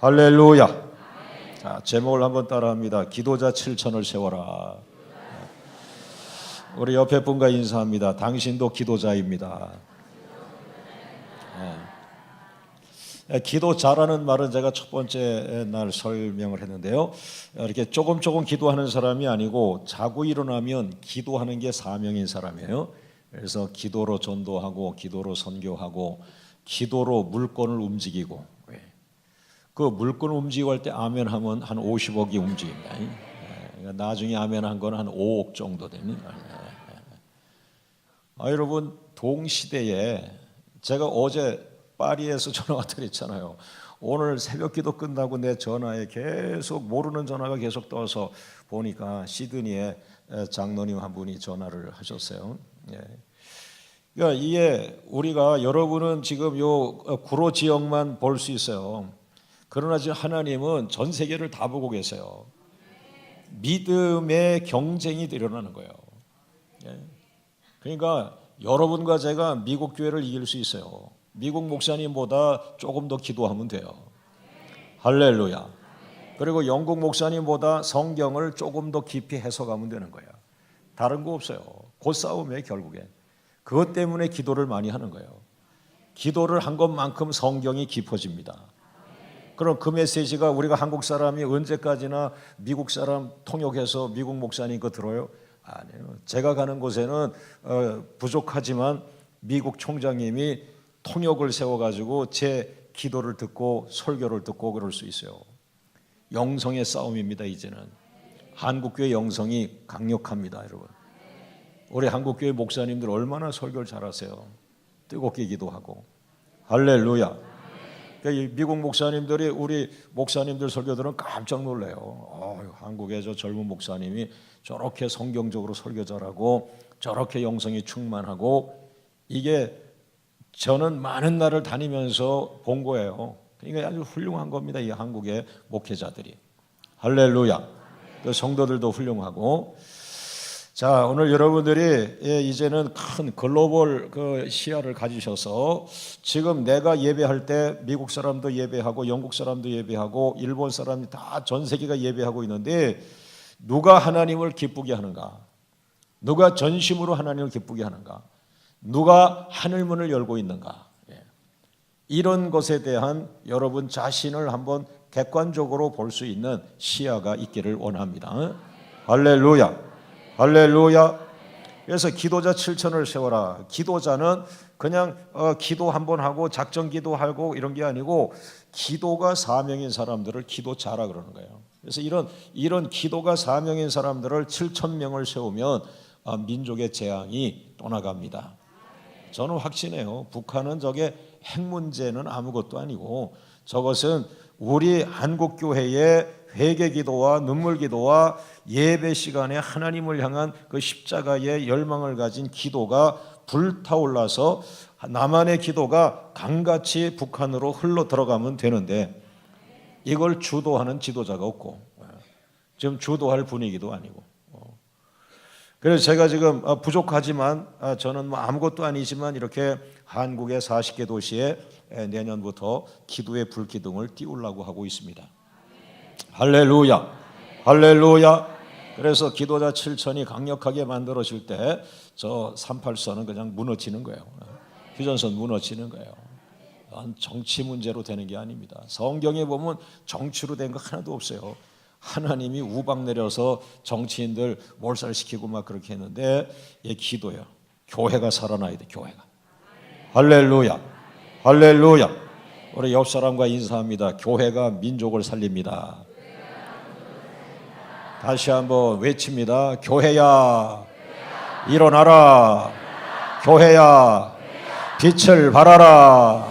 할렐루야. 자, 제목을 한번 따라합니다. 기도자 7천을 세워라. 우리 옆에 분과 인사합니다. 당신도 기도자입니다. 기도 잘하는 말은 제가 첫 번째 날 설명을 했는데요. 이렇게 조금 기도하는 사람이 아니고 자고 일어나면 기도하는 게 사명인 사람이에요. 그래서 기도로 전도하고 기도로 선교하고 기도로 물건을 움직이고, 그 물건 움직이고 할 때 아멘 하면 한 50억이 움직입니다. 나중에 아멘 한 건 한 5억 정도 됩니다. 여러분, 동시대에 제가 어제 파리에서 전화가 그랬잖아요. 오늘 새벽 기도 끝나고 내 전화에 계속 모르는 전화가 계속 떠서 보니까 시드니에 장로님 한 분이 전화를 하셨어요. 그러니까 이게 우리가 여러분은 지금 요 구로 지역만 볼 수 있어요. 그러나 지금 하나님은 전 세계를 다 보고 계세요. 믿음의 경쟁이 일어나는 거예요. 그러니까 여러분과 제가 미국 교회를 이길 수 있어요. 미국 목사님보다 조금 더 기도하면 돼요. 할렐루야. 그리고 영국 목사님보다 성경을 조금 더 깊이 해석하면 되는 거예요. 다른 거 없어요. 그 싸움에 결국에. 그것 때문에 기도를 많이 하는 거예요. 기도를 한 것만큼 성경이 깊어집니다. 그럼 그 메시지가 우리가 한국 사람이 언제까지나 미국 사람 통역해서 미국 목사님 거 들어요? 아니에요. 제가 가는 곳에는 부족하지만 미국 총장님이 통역을 세워가지고 제 기도를 듣고 설교를 듣고 그럴 수 있어요. 영성의 싸움입니다. 이제는 한국교회 영성이 강력합니다. 여러분, 우리 한국교회 목사님들 얼마나 설교를 잘하세요. 뜨겁게 기도하고. 할렐루야. 미국 목사님들이 우리 목사님들 설교들은 깜짝 놀래요. 한국의 저 젊은 목사님이 저렇게 성경적으로 설교 잘하고 저렇게 영성이 충만하고, 이게 저는 많은 날을 다니면서 본 거예요. 그러니까 아주 훌륭한 겁니다. 이 한국의 목회자들이. 할렐루야. 그 성도들도 훌륭하고. 자, 오늘 여러분들이 이제는 큰 글로벌 그 시야를 가지셔서 지금 내가 예배할 때 미국 사람도 예배하고 영국 사람도 예배하고 일본 사람이 다 전 세계가 예배하고 있는데, 누가 하나님을 기쁘게 하는가? 누가 전심으로 하나님을 기쁘게 하는가? 누가 하늘문을 열고 있는가? 이런 것에 대한 여러분 자신을 한번 객관적으로 볼 수 있는 시야가 있기를 원합니다. 할렐루야. 할렐루야. 그래서 기도자 7천을 세워라. 기도자는 그냥 기도 한번 하고 작전 기도하고 이런 게 아니고, 기도가 사명인 사람들을 기도자라 그러는 거예요. 그래서 이런 기도가 사명인 사람들을 7천 명을 세우면 민족의 재앙이 떠나갑니다. 저는 확신해요. 북한은 저게 핵 문제는 아무것도 아니고, 저것은 우리 한국교회의 회개기도와 눈물기도와 예배 시간에 하나님을 향한 그 십자가의 열망을 가진 기도가 불타올라서 나만의 기도가 강같이 북한으로 흘러 들어가면 되는데, 이걸 주도하는 지도자가 없고 지금 주도할 분위기도 아니고, 그래서 제가 지금 부족하지만 저는 뭐 아무것도 아니지만 이렇게 한국의 40개 도시에 내년부터 기도의 불기둥을 띄우려고 하고 있습니다. 할렐루야. 할렐루야. 그래서 기도자 7천이 강력하게 만들어질 때 저 38선은 그냥 무너지는 거예요. 휴전선 무너지는 거예요. 정치 문제로 되는 게 아닙니다. 성경에 보면 정치로 된 거 하나도 없어요. 하나님이 우박 내려서 정치인들 몰살시키고 막 그렇게 했는데, 이 기도요. 교회가 살아나야 돼. 교회가. 할렐루야. 할렐루야. 우리 옆 사람과 인사합니다. 교회가 민족을 살립니다. 다시 한번 외칩니다. 교회야, 일어나라. 교회야, 빛을 발하라.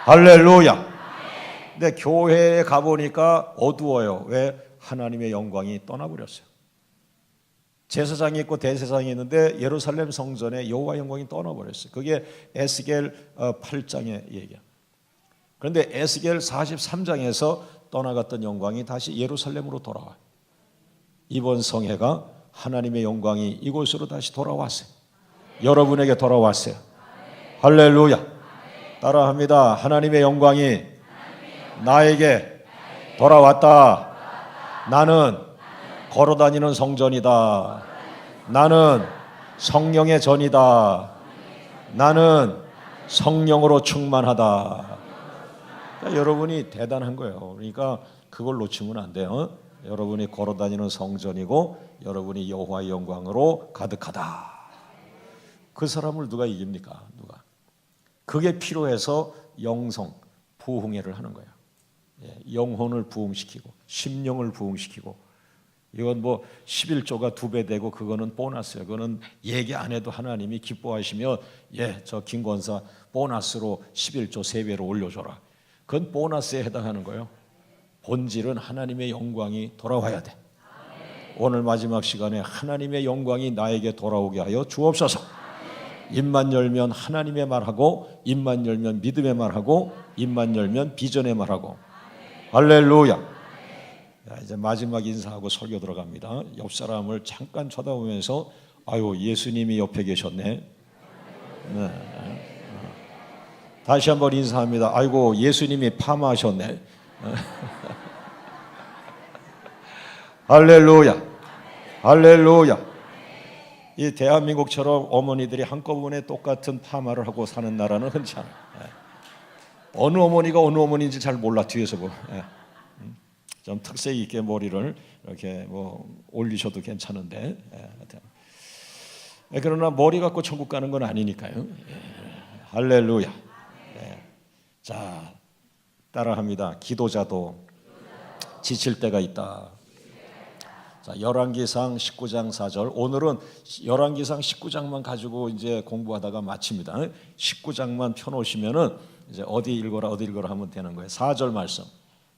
할렐루야. 근데 교회에 가보니까 어두워요. 왜? 하나님의 영광이 떠나버렸어요. 제사장이 있고 대제사장이 있는데 예루살렘 성전에 여호와 영광이 떠나버렸어요. 그게 에스겔 8장의 얘기야. 그런데 에스겔 43장에서 떠나갔던 영광이 다시 예루살렘으로 돌아와요. 이번 성회가 하나님의 영광이 이곳으로 다시 돌아왔어요. 여러분에게 돌아왔어요. 할렐루야. 따라합니다. 하나님의 영광이 나에게 돌아왔다. 나는 걸어다니는 성전이다. 나는 성령의 전이다. 나는 성령으로 충만하다. 그러니까 여러분이 대단한 거예요. 그러니까 그걸 놓치면 안 돼요. 여러분이 걸어다니는 성전이고 여러분이 여호와의 영광으로 가득하다. 그 사람을 누가 이깁니까? 누가? 그게 필요해서 영성, 부흥회를 하는 거예요. 영혼을 부흥시키고 심령을 부흥시키고 이건 뭐 11조가 2배 되고 그거는 보너스예요. 그거는 얘기 안 해도 하나님이 기뻐하시며 저 김권사 보너스로 11조 3배로 올려줘라. 그건 보너스에 해당하는 거예요. 본질은 하나님의 영광이 돌아와야 돼. 오늘 마지막 시간에 하나님의 영광이 나에게 돌아오게 하여 주옵소서. 입만 열면 하나님의 말하고 입만 열면 믿음의 말하고 입만 열면 비전의 말하고. 할렐루야. 이제 마지막 인사하고 설교 들어갑니다. 옆 사람을 잠깐 쳐다보면서 아유 예수님이 옆에 계셨네. 다시 한번 인사합니다. 아이고 예수님이 파마하셨네. 할렐루야. 할렐루야. 이 대한민국처럼 어머니들이 한꺼번에 똑같은 파마를 하고 사는 나라는 흔치 않아요. 어느 어머니가 어느 어머니인지 잘 몰라 뒤에서 보면. 좀 특색 있게 머리를 이렇게 뭐 올리셔도 괜찮은데 그러나 머리 갖고 천국 가는 건 아니니까요. 할렐루야. 자 따라합니다. 기도자도 지칠 때가 있다. 자 열왕기상 19장 4절. 오늘은 열왕기상 19장만 가지고 이제 공부하다가 마칩니다. 19장만 펴놓으시면은 이제 어디 읽어라 하면 되는 거예요. 4절 말씀.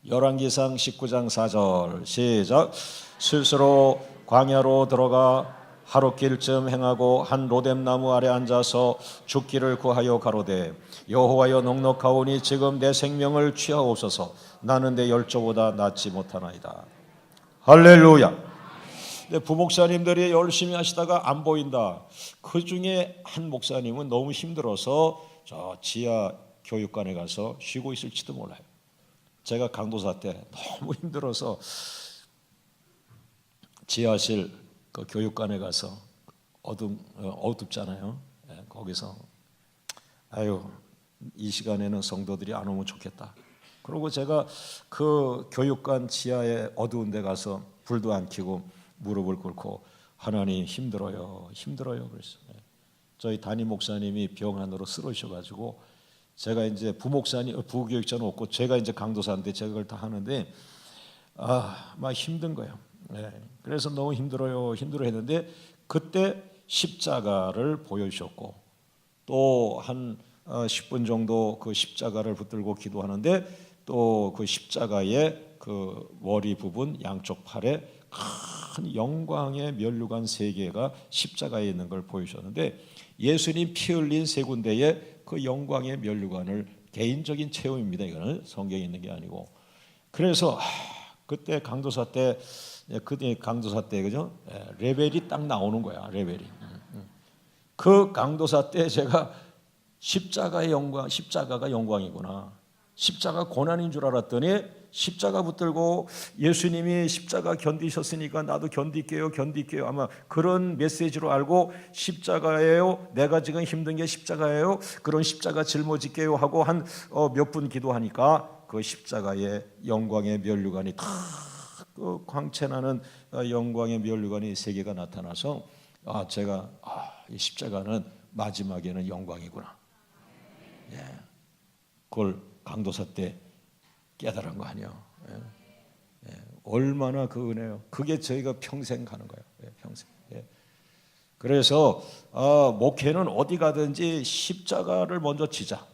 열왕기상 19장 4절 시작. 스스로 광야로 들어가 하룻길쯤 행하고 한 로뎀나무 아래 앉아서 죽기를 구하여 가로되 여호와여 넉넉하오니 지금 내 생명을 취하옵소서. 나는 내 열조보다 낫지 못하나이다. 할렐루야. 부목사님들이 열심히 하시다가 안 보인다. 그 중에 한 목사님은 너무 힘들어서 저 지하 교육관에 가서 쉬고 있을지도 몰라요. 제가 강도사 때 너무 힘들어서 지하실 그 교육관에 가서 어둡잖아요. 거기서 아유 이 시간에는 성도들이 안 오면 좋겠다. 그리고 제가 그 교육관 지하에 어두운 데 가서 불도 안 켜고 무릎을 꿇고 하나님 힘들어요 그랬어요. 저희 담임 목사님이 병 안으로 쓰러지셔가지고 제가 이제 부목사님 부교육자는 없고 제가 이제 강도사인데 제가 그걸 다 하는데 막 힘든 거예요. 그래서 너무 힘들어했는데 그때 십자가를 보여주셨고 또 한 10분 정도 그 십자가를 붙들고 기도하는데 또 그 십자가의 그 머리 부분 양쪽 팔에 큰 영광의 면류관 3개가 십자가에 있는 걸 보여주셨는데 예수님 피 흘린 3군데의 그 영광의 면류관을 개인적인 체험입니다. 이거는 성경에 있는 게 아니고. 그래서 그때 강도사 때 그죠? 레벨이 딱 나오는 거야. 레벨이. 그 강도사 때 제가 십자가가 영광이구나. 십자가 고난인 줄 알았더니 십자가 붙들고 예수님이 십자가 견디셨으니까 나도 견딜게요. 아마 그런 메시지로 알고 십자가예요. 내가 지금 힘든 게 십자가예요. 그런 십자가 짊어질게요 하고 한 몇 분 기도하니까 그 십자가의 영광의 면류관이 그 광채나는 영광의 면류관이 3개가 나타나서 제가 이 십자가는 마지막에는 영광이구나. 그걸 강도사 때 깨달은 거 아니에요. 얼마나 그 은혜요. 그게 저희가 평생 가는 거예요. 평생. 그래서 목회는 어디 가든지 십자가를 먼저 지자.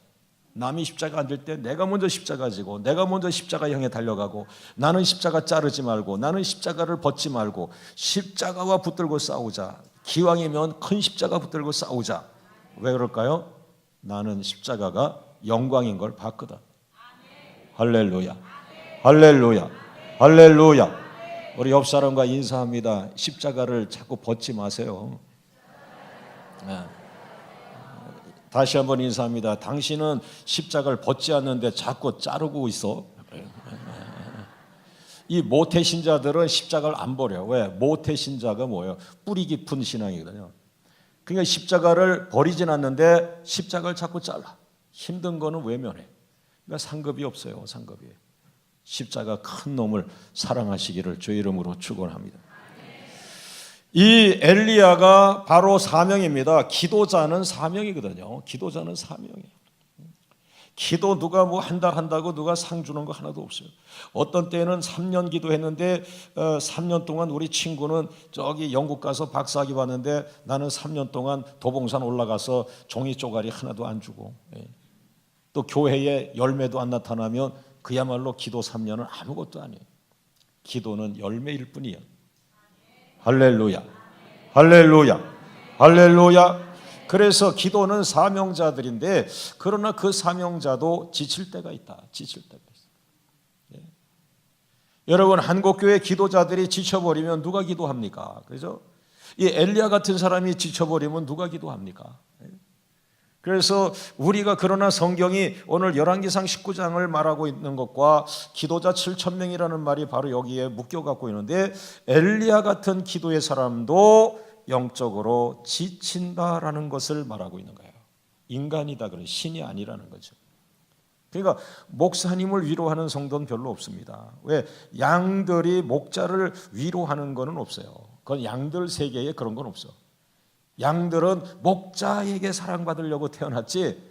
남이 십자가 안 질 때 내가 먼저 십자가 지고 내가 먼저 십자가 향해 달려가고 나는 십자가 자르지 말고 나는 십자가를 벗지 말고 십자가와 붙들고 싸우자. 기왕이면 큰 십자가 붙들고 싸우자. 왜 그럴까요? 나는 십자가가 영광인 걸 봤거든. 할렐루야. 할렐루야. 할렐루야. 우리 옆 사람과 인사합니다. 십자가를 자꾸 벗지 마세요. 다시 한번 인사합니다. 당신은 십자가를 벗지 않는데 자꾸 자르고 있어. 이 모태 신자들은 십자가를 안 버려. 왜? 모태 신자가 뭐예요? 뿌리 깊은 신앙이거든요. 그러니까 십자가를 버리진 않는데 십자가를 자꾸 잘라. 힘든 거는 외면해. 그러니까 상급이 없어요. 상급이. 십자가 큰 놈을 사랑하시기를 주의 이름으로 축원합니다. 이 엘리야가 바로 사명입니다. 기도자는 사명이거든요. 기도자는 사명이에요. 기도 누가 뭐 한 달 한다고 누가 상 주는 거 하나도 없어요. 어떤 때는 3년 기도했는데 3년 동안 우리 친구는 저기 영국 가서 박사학위 받는데 나는 3년 동안 도봉산 올라가서 종이 쪼가리 하나도 안 주고, 또 교회에 열매도 안 나타나면 그야말로 기도 3년은 아무것도 아니에요. 기도는 열매일 뿐이에요. 할렐루야, 할렐루야, 할렐루야. 그래서 기도는 사명자들인데, 그러나 그 사명자도 지칠 때가 있다. 지칠 때가 있어요. 여러분, 한국교회 기도자들이 지쳐버리면 누가 기도합니까? 그죠? 이 엘리야 같은 사람이 지쳐버리면 누가 기도합니까? 그래서 우리가, 그러나 성경이 오늘 열왕기상 19장을 말하고 있는 것과 기도자 7,000명이라는 말이 바로 여기에 묶여갖고 있는데, 엘리야 같은 기도의 사람도 영적으로 지친다라는 것을 말하고 있는 거예요. 인간이다, 그래, 신이 아니라는 거죠. 그러니까 목사님을 위로하는 성도는 별로 없습니다. 왜? 양들이 목자를 위로하는 것은 없어요. 그건 양들 세계에 그런 건 없어. 양들은 목자에게 사랑받으려고 태어났지.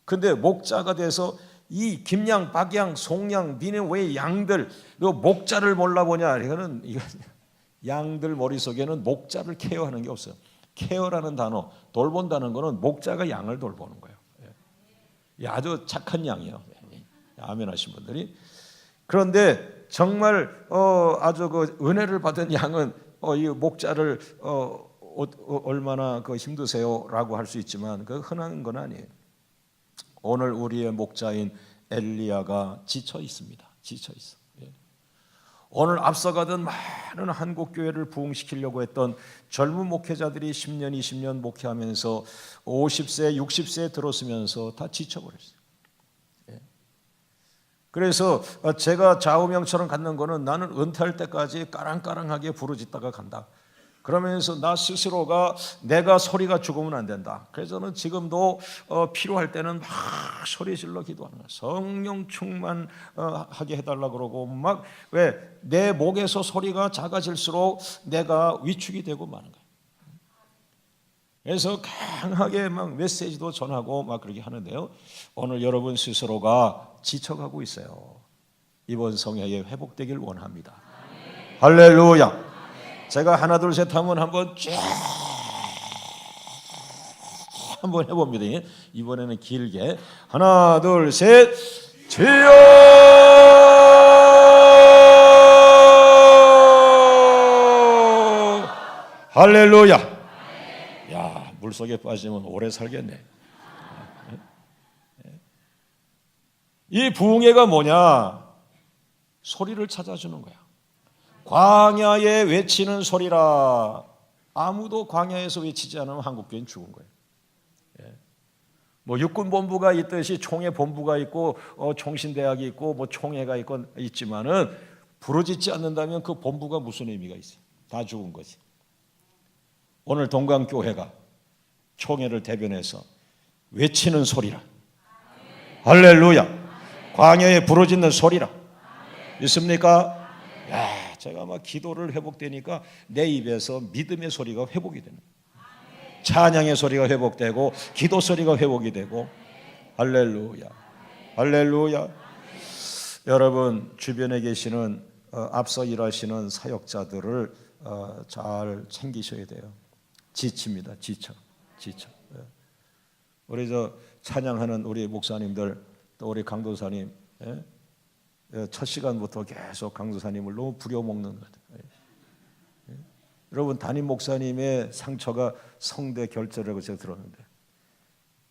근데 목자가 돼서 이 김양, 박양, 송양, 니네 왜 양들 너 목자를 몰라보냐? 이거는 양들 머릿속에는 목자를 케어하는 게 없어요. 케어라는 단어, 돌본다는 거는 목자가 양을 돌보는 거예요. 아주 착한 양이에요. 아멘 하신 분들이. 그런데 정말 아주 그 은혜를 받은 양은 이 목자를 얼마나 그 힘드세요라고 할 수 있지만 그 흔한 건 아니에요. 오늘 우리의 목자인 엘리야가 지쳐 있습니다. 지쳐 있어. 오늘 앞서가던 많은 한국 교회를 부흥시키려고 했던 젊은 목회자들이 10년, 20년 목회하면서 50세, 60세에 들어서면서 다 지쳐버렸어요. 그래서 제가 좌우명처럼 갖는 거는 나는 은퇴할 때까지 까랑까랑하게 부르짖다가 간다. 그러면서 나 스스로가 내가 소리가 죽으면 안 된다. 그래서 저는 지금도 필요할 때는 막 소리 질러 기도하는 거예요. 성령 충만하게 해달라 그러고 막, 왜? 내 목에서 소리가 작아질수록 내가 위축이 되고 마는 거예요. 그래서 강하게 막 메시지도 전하고 막 그렇게 하는데요. 오늘 여러분 스스로가 지쳐가고 있어요. 이번 성회에 회복되길 원합니다. 할렐루야. 제가 하나 둘 셋 하면 한번 쫙 한번 해봅니다. 이번에는 길게 하나 둘 셋 주여 할렐루야. 야, 물속에 빠지면 오래 살겠네. 이 부흥회가 뭐냐? 소리를 찾아주는 거야. 광야에 외치는 소리라. 아무도 광야에서 외치지 않으면 한국교회는 죽은 거예요. 뭐 육군 본부가 있듯이 총회 본부가 있고 총신대학이 있고 뭐 총회가 있지만은 부르짖지 않는다면 그 본부가 무슨 의미가 있어요? 다 죽은 거지. 오늘 동강교회가 총회를 대변해서 외치는 소리라. 할렐루야. 광야에 부르짖는 소리라. 있습니까? 야, 제가 막 기도를 회복되니까 내 입에서 믿음의 소리가 회복이 되는 거예요. 찬양의 소리가 회복되고 기도 소리가 회복이 되고. 할렐루야, 할렐루야. 여러분 주변에 계시는 앞서 일하시는 사역자들을 잘 챙기셔야 돼요. 지칩니다. 지쳐. 우리 저 찬양하는 우리 목사님들 또 우리 강도사님, 첫 시간부터 계속 강도사님을 너무 부려먹는 것 같아요. 여러분 담임 목사님의 상처가 성대 결절이라고 제가 들었는데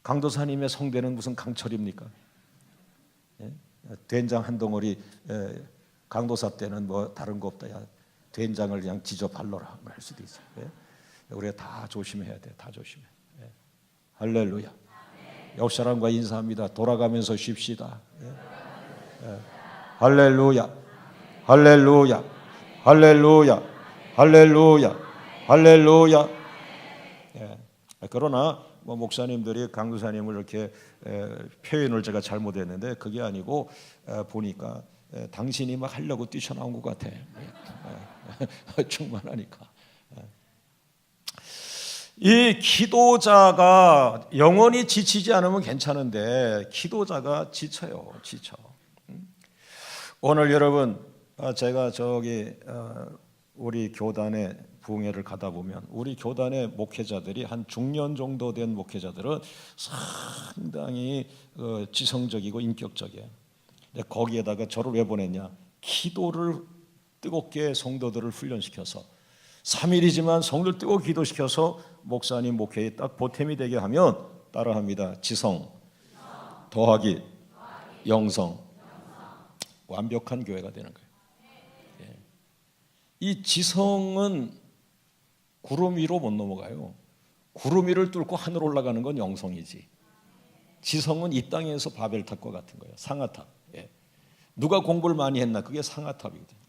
강도사님의 성대는 무슨 강철입니까? 된장 한 덩어리 강도사 때는 뭐 다른 거 없다. 야, 된장을 그냥 지져 발라라 할 수도 있어요. 우리가 다 조심해야 돼. 다 조심해. 할렐루야. 옆 사람과 인사합니다. 돌아가면서 쉽시다. 할렐루야. 할렐루야. 할렐루야. 할렐루야. 할렐루야. 예. 그러나 목사님들이 강도사님을 이렇게 표현을 제가 잘못했는데 그게 아니고 보니까 당신이 막 하려고 뛰쳐나온 것 같아. 충만하니까. 이 기도자가 영원히 지치지 않으면 괜찮은데 기도자가 지쳐요. 지쳐. 오늘 여러분 제가 우리 교단의 부흥회를 가다 보면 우리 교단의 목회자들이 한 중년 정도 된 목회자들은 상당히 지성적이고 인격적이에요. 근데 거기에다가 저를 왜 보냈냐? 기도를 뜨겁게 성도들을 훈련시켜서 3일이지만 성도를 뜨겁게 기도시켜서 목사님 목회에 딱 보탬이 되게 하면 따라합니다. 지성 더하기 영성, 완벽한 교회가 되는 거예요. 예. 이 지성은 구름 위로 못 넘어가요. 구름 위를 뚫고 하늘 올라가는 건 영성이지. 지성은 이 땅에서 바벨탑과 같은 거예요. 상아탑. 예. 누가 공부를 많이 했나? 그게 상아탑이거든요.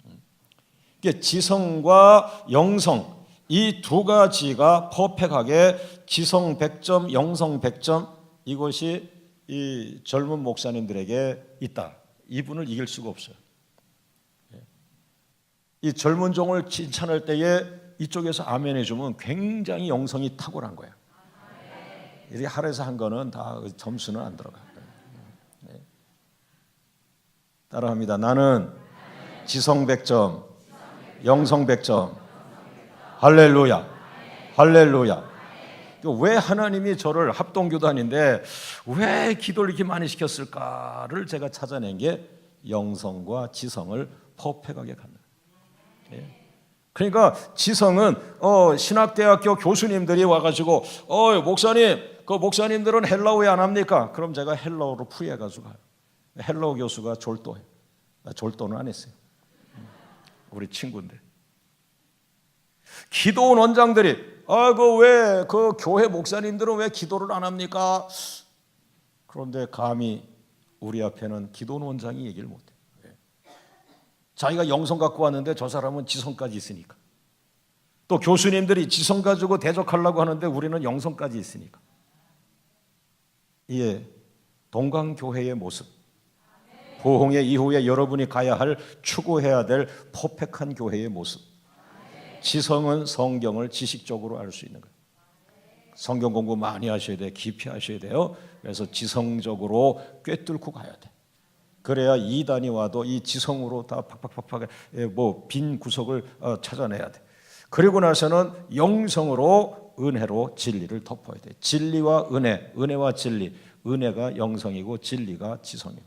그러니까 지성과 영성 이 두 가지가 퍼펙하게 지성 100점, 영성 100점 이것이 이 젊은 목사님들에게 있다. 이분을 이길 수가 없어요. 이 젊은 종을 칭찬할 때에 이쪽에서 아멘 해주면 굉장히 영성이 탁월한 거예요. 이렇게 하루에서 한 거는 다 점수는 안 들어가요. 따라합니다. 나는 지성 100점, 영성 100점. 할렐루야. 할렐루야. 왜 하나님이 저를 합동교단인데 왜 기도를 이렇게 많이 시켰을까를 제가 찾아낸 게 영성과 지성을 퍼펙하게 갖는 거예요. 그러니까 지성은 신학대학교 교수님들이 와가지고 목사님 그 목사님들은 헬라어 왜 안 합니까? 그럼 제가 헬라어로 풀이해가지고 가요. 헬라어 교수가 졸도해. 졸도는 안 했어요. 우리 친구인데. 기도원 원장들이 왜 그 교회 목사님들은 왜 기도를 안 합니까? 그런데 감히 우리 앞에는 기도원 원장이 얘기를 못해. 자기가 영성 갖고 왔는데 저 사람은 지성까지 있으니까. 또 교수님들이 지성 가지고 대적하려고 하는데 우리는 영성까지 있으니까. 이게 동강교회의 모습. 부흥회 이후에 여러분이 가야 할 추구해야 될 퍼펙한 교회의 모습. 지성은 성경을 지식적으로 알 수 있는 거예요. 성경 공부 많이 하셔야 돼요. 깊이 하셔야 돼요. 그래서 지성적으로 꿰뚫고 가야 돼. 그래야 이단이 와도 이 지성으로 다 팍팍팍팍 빈 구석을 찾아내야 돼. 그리고 나서는 영성으로 은혜로 진리를 덮어야 돼. 진리와 은혜, 은혜와 진리. 은혜가 영성이고 진리가 지성이에요.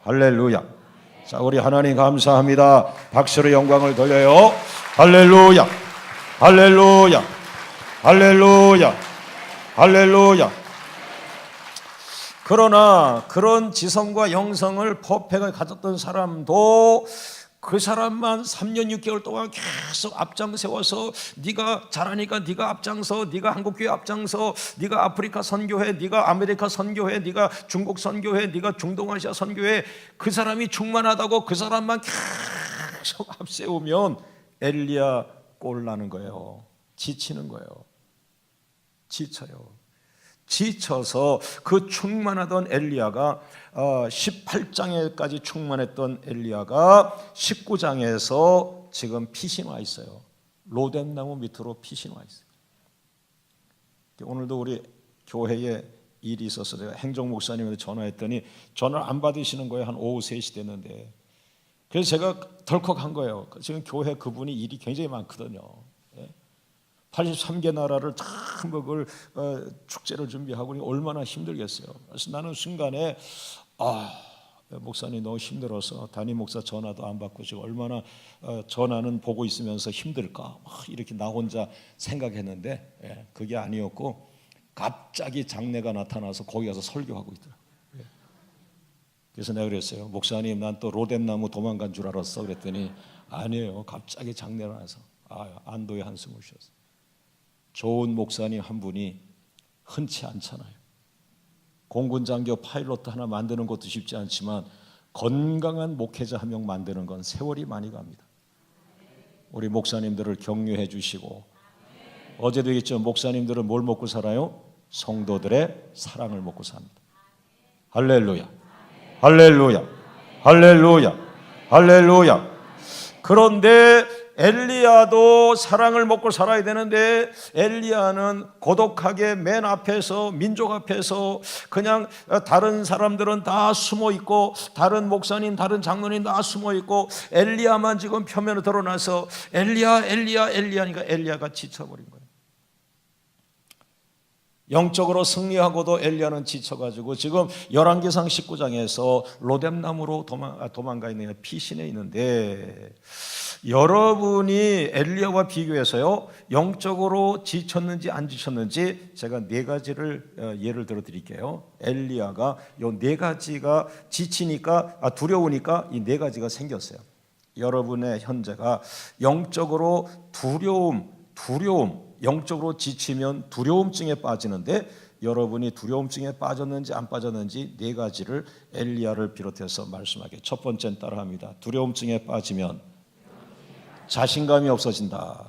할렐루야. 자, 우리 하나님 감사합니다. 박수로 영광을 돌려요. 할렐루야. 할렐루야. 할렐루야. 할렐루야. 그러나 그런 지성과 영성을 퍼펙하게 가졌던 사람도 그 사람만 3년 6개월 동안 계속 앞장 세워서 네가 잘하니까 네가 앞장서, 네가 한국교회 앞장서, 네가 아프리카 선교회, 네가 아메리카 선교회, 네가 중국 선교회, 네가 중동아시아 선교회. 그 사람이 충만하다고 그 사람만 계속 앞세우면 엘리야 꼴 나는 거예요. 지치는 거예요. 지쳐요. 지쳐서 그 충만하던 엘리야가 18장에까지 충만했던 엘리야가 19장에서 지금 피신 와 있어요. 로뎀나무 밑으로 피신 와 있어요. 오늘도 우리 교회에 일이 있어서 제가 행정목사님한테 전화했더니 전화를 안 받으시는 거예요. 한 오후 3시 됐는데. 그래서 제가 덜컥한 거예요. 지금 교회 그분이 일이 굉장히 많거든요. 83개 나라를 전부 그걸 축제를 준비하고 얼마나 힘들겠어요. 그래서 나는 순간에 목사님 너무 힘들어서 담임 목사 전화도 안 받고 지금 얼마나 전화는 보고 있으면서 힘들까 이렇게 나 혼자 생각했는데 그게 아니었고 갑자기 장례가 나타나서 거기 가서 설교하고 있더라고요. 그래서 내가 그랬어요. 목사님 난 또 로뎀나무 도망간 줄 알았어. 그랬더니 아니에요. 갑자기 장례가 나서 안도의 한숨을 쉬었어요. 좋은 목사님 한 분이 흔치 않잖아요. 공군장교 파일럿 하나 만드는 것도 쉽지 않지만 건강한 목회자 한 명 만드는 건 세월이 많이 갑니다. 우리 목사님들을 격려해 주시고, 어제도 얘기했죠. 목사님들은 뭘 먹고 살아요? 성도들의 사랑을 먹고 삽니다. 할렐루야, 할렐루야, 할렐루야, 할렐루야. 그런데 엘리야도 사랑을 먹고 살아야 되는데, 엘리야는 고독하게 맨 앞에서, 민족 앞에서 그냥 다른 사람들은 다 숨어 있고, 다른 목사님, 다른 장로님 다 숨어 있고, 엘리야만 지금 표면으로 드러나서 엘리야, 엘리야, 엘리야니까 엘리야가 지쳐버린 거예요. 영적으로 승리하고도 엘리야는 지쳐가지고 지금 열왕기상 19장에서 로뎀나무로 도망가 있는 피신해 있는데, 여러분이 엘리야와 비교해서요 영적으로 지쳤는지 안 지쳤는지 제가 네 가지를 예를 들어 드릴게요. 엘리야가 요 네 가지가 지치니까 두려우니까 이 네 가지가 생겼어요. 여러분의 현재가 영적으로 두려움, 영적으로 지치면 두려움증에 빠지는데, 여러분이 두려움증에 빠졌는지 안 빠졌는지 네 가지를 엘리야를 비롯해서 말씀하게. 첫 번째는 따라합니다. 두려움증에 빠지면 자신감이 없어진다.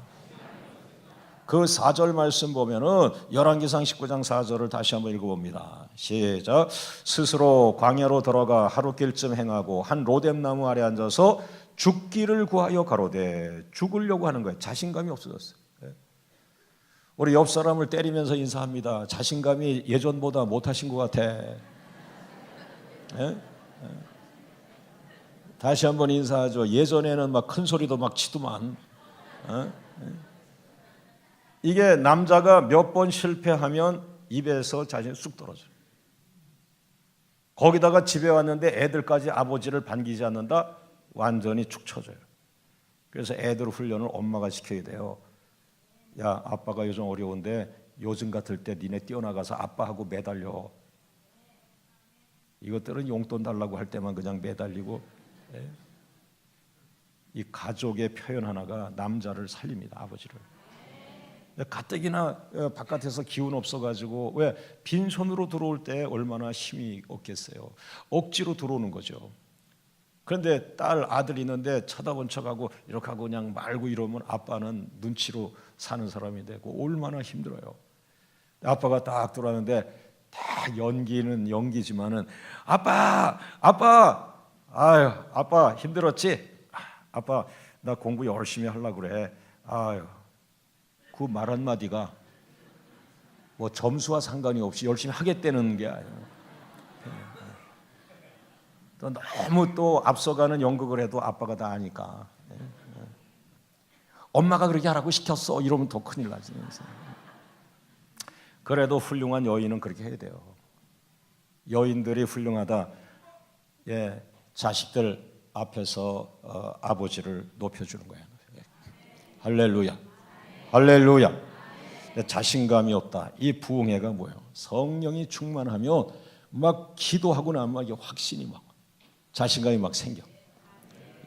그 4절 말씀 보면은 열왕기상 19장 4절을 다시 한번 읽어봅니다. 시작. 스스로 광야로 들어가 하루길쯤 행하고 한 로뎀나무 아래 앉아서 죽기를 구하여 가로되, 죽으려고 하는 거예요. 자신감이 없어졌어요. 우리 옆 사람을 때리면서 인사합니다. 자신감이 예전보다 못하신 것 같아. 예? 다시 한번 인사하죠. 예전에는 막 큰 소리도 막 치더만. 이게 남자가 몇 번 실패하면 입에서 자신이 쑥 떨어져요. 거기다가 집에 왔는데 애들까지 아버지를 반기지 않는다? 완전히 축 처져요. 그래서 애들 훈련을 엄마가 시켜야 돼요. 야, 아빠가 요즘 어려운데 요즘 같을 때 니네 뛰어나가서 아빠하고 매달려. 이것들은 용돈 달라고 할 때만 그냥 매달리고. 이 가족의 표현 하나가 남자를 살립니다. 아버지를. 가뜩이나 바깥에서 기운 없어가지고, 왜 빈손으로 들어올 때 얼마나 힘이 없겠어요. 억지로 들어오는 거죠. 그런데 아들 있는데 쳐다본 척하고 이렇게 하고 그냥 말고 이러면 아빠는 눈치로 사는 사람이 되고 얼마나 힘들어요. 아빠가 딱 들어왔는데 다 연기는 연기지만은 아빠 아유 아빠 힘들었지? 아빠 나 공부 열심히 하려고 그래. 아유, 그 말 한마디가 뭐 점수와 상관이 없이 열심히 하겠다는 게 아니에요. 또 너무 또 앞서가는 연극을 해도 아빠가 다 아니까. 엄마가 그렇게 하라고 시켰어 이러면 더 큰일 나지. 그래도 훌륭한 여인은 그렇게 해야 돼요. 여인들이 훌륭하다. 자식들 앞에서 아버지를 높여주는 거예요. 할렐루야, 할렐루야. 자신감이 없다. 이 부흥회가 뭐예요? 성령이 충만하면 막 기도하고 나면 막 확신이 막 자신감이 막 생겨.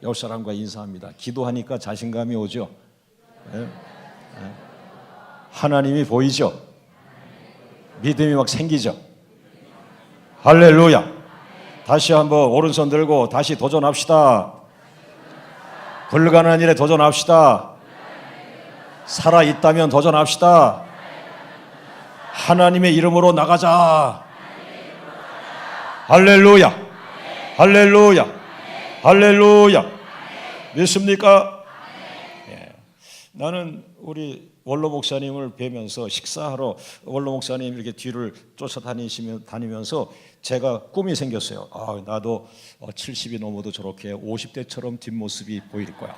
옆 사람과 인사합니다. 기도하니까 자신감이 오죠. 하나님이 보이죠. 믿음이 막 생기죠. 할렐루야. 다시 한번 오른손 들고 다시 도전합시다. 불가능한 일에 도전합시다. 살아있다면 도전합시다. 하나님의 이름으로 나가자. 할렐루야, 할렐루야, 할렐루야. 믿습니까? 나는 우리 원로 목사님을 뵈면서 식사하러 원로 목사님 이렇게 뒤를 쫓아다니면서 제가 꿈이 생겼어요. 나도 70이 넘어도 저렇게 50대처럼 뒷모습이 보일 거야.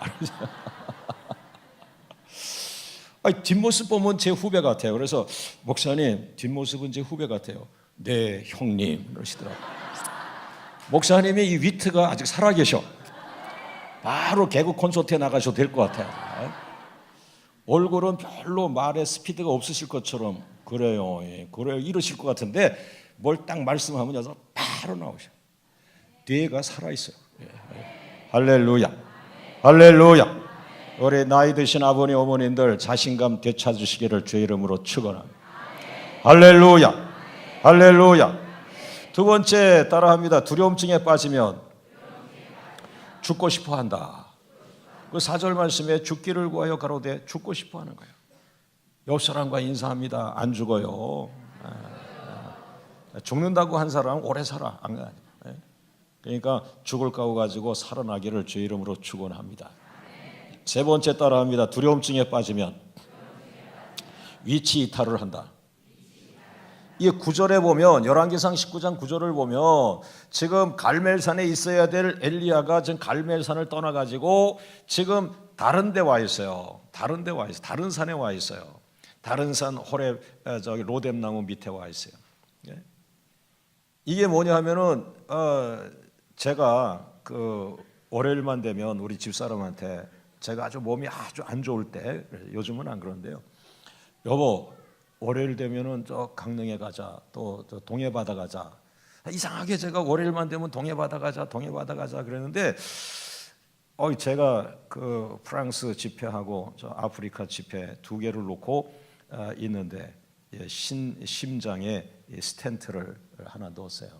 뒷모습 보면 제 후배 같아요. 그래서 목사님 뒷모습은 제 후배 같아요. 네 형님 그러시더라고요. 목사님의 이 위트가 아직 살아계셔. 바로 개그 콘서트에 나가셔도 될 것 같아요. 얼굴은 별로 말에 스피드가 없으실 것처럼 그래요 이러실 것 같은데 뭘 딱 말씀하면 여기서 바로 나오셔. 뇌가 살아있어요. 할렐루야, 할렐루야. 우리 나이 드신 아버님 어머님들 자신감 되찾으시기를 주의 이름으로 축원합니다. 할렐루야, 할렐루야. 두 번째 따라합니다. 두려움증에 빠지면 죽고 싶어 한다. 그 4절 말씀에 죽기를 구하여 가로되 죽고 싶어 하는 거예요. 옆 사람과 인사합니다. 안 죽어요. 죽는다고 한 사람은 오래 살아. 그러니까 죽을 각오 가지고 살아나기를 주의 이름으로 축원합니다. 세 번째 따라합니다. 두려움증에 빠지면 위치 이탈을 한다. 이 9절에 보면 열왕기상 19장 9절을 보면 지금 갈멜산에 있어야 될 엘리야가 지금 갈멜산을 떠나가지고 지금 다른 데 와 있어요. 다른 데 와 있어요. 다른 산에 와 있어요. 다른 산 호렙 저기 로뎀나무 밑에 와 있어요. 이게 뭐냐 하면은 제가 그 월요일만 되면 우리 집사람한테 제가 아주 몸이 아주 안 좋을 때, 요즘은 안 그런데요, 여보 월요일 되면은 저 강릉에 가자, 또 동해 바다 가자. 이상하게 제가 월요일만 되면 동해 바다 가자 그랬는데 제가 그 프랑스 집회하고 저 아프리카 집회 두 개를 놓고 있는데 심장에 스텐트를 하나 넣었어요.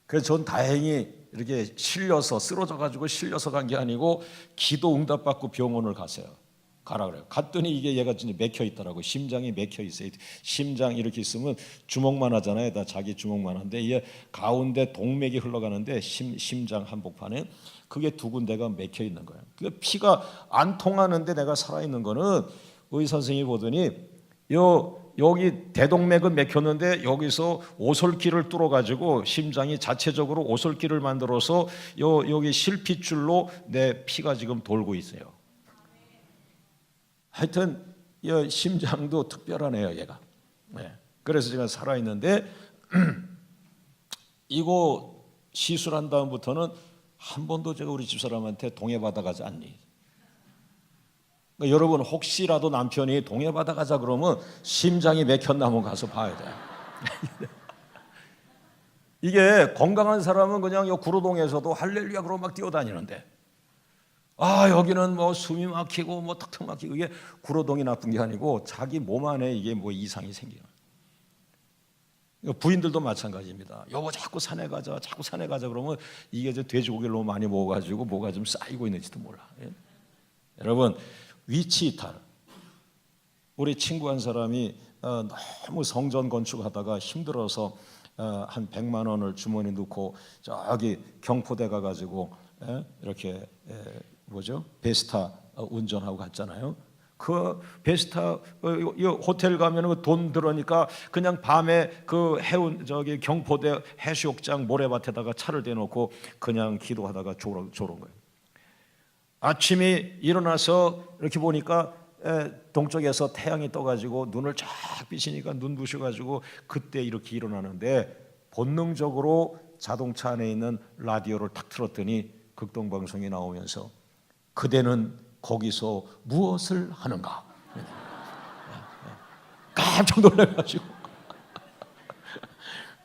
그래서 전 다행히 이렇게 실려서 쓰러져 가지고 실려서 간 게 아니고 기도 응답 받고 병원을 갔어요. 가라 그래요. 갔더니 이게 얘가 진짜 맥혀 있더라고. 심장이 맥혀 있어요. 심장 이렇게 있으면 주먹만 하잖아요. 다 자기 주먹만 한데 이게 가운데 동맥이 흘러가는데 심장 한복판에 그게 두 군데가 맥혀 있는 거예요. 그 피가 안 통하는데 내가 살아 있는 거는 의사 선생님이 보더니 여기 대동맥은 맥혔는데 여기서 오솔길을 뚫어 가지고 심장이 자체적으로 오솔길을 만들어서 여기 실핏줄로 내 피가 지금 돌고 있어요. 하여튼 이 심장도 특별하네요, 얘가. 그래서 제가 살아 있는데 이거 시술한 다음부터는 한 번도 제가 우리 집사람한테 동해 바다 가지 않니? 그러니까 여러분 혹시라도 남편이 동해 바다 가자 그러면 심장이 맥혔나 한번 가서 봐야 돼요. 이게 건강한 사람은 그냥 요 구로동에서도 할렐루야 그러고 막 뛰어다니는데 여기는 뭐 숨이 막히고 뭐 턱턱 막히고 이게 구로동이 나쁜 게 아니고 자기 몸 안에 이게 뭐 이상이 생겨요. 부인들도 마찬가지입니다. 여보 자꾸 산에 가자 그러면 이게 이제 돼지고기를 너무 많이 먹어가지고 뭐가 좀 쌓이고 있는지도 몰라. 여러분 위치 이탈. 우리 친구 한 사람이 너무 성전 건축하다가 힘들어서 한 100만 원을 주머니 넣고 저기 경포대 가가지고 이렇게 베스타 운전하고 갔잖아요. 그 베스타 호텔 가면 돈 들으니까 그냥 밤에 그 저기 경포대 해수욕장 모래밭에다가 차를 대놓고 그냥 기도하다가 졸은 거예요. 아침에 일어나서 이렇게 보니까 동쪽에서 태양이 떠가지고 눈을 쫙 비치니까 눈 부셔가지고 그때 이렇게 일어나는데 본능적으로 자동차 안에 있는 라디오를 탁 틀었더니 극동방송이 나오면서 그대는 거기서 무엇을 하는가? 깜짝 놀라가지고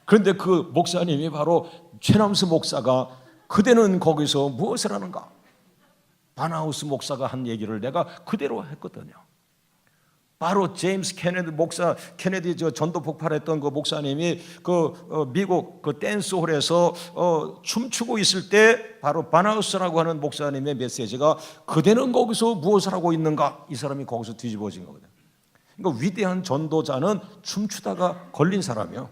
그런데 그 목사님이 바로 최남수 목사가 그대는 거기서 무엇을 하는가? 바나우스 목사가 한 얘기를 내가 그대로 했거든요. 바로 제임스 케네디 목사, 케네디 저 전도 폭발했던 그 목사님이 미국 그 댄스홀에서 춤추고 있을 때 바로 바나우스라고 하는 목사님의 메시지가 그대는 거기서 무엇을 하고 있는가? 이 사람이 거기서 뒤집어진 거거든요. 그러니까 위대한 전도자는 춤추다가 걸린 사람이요.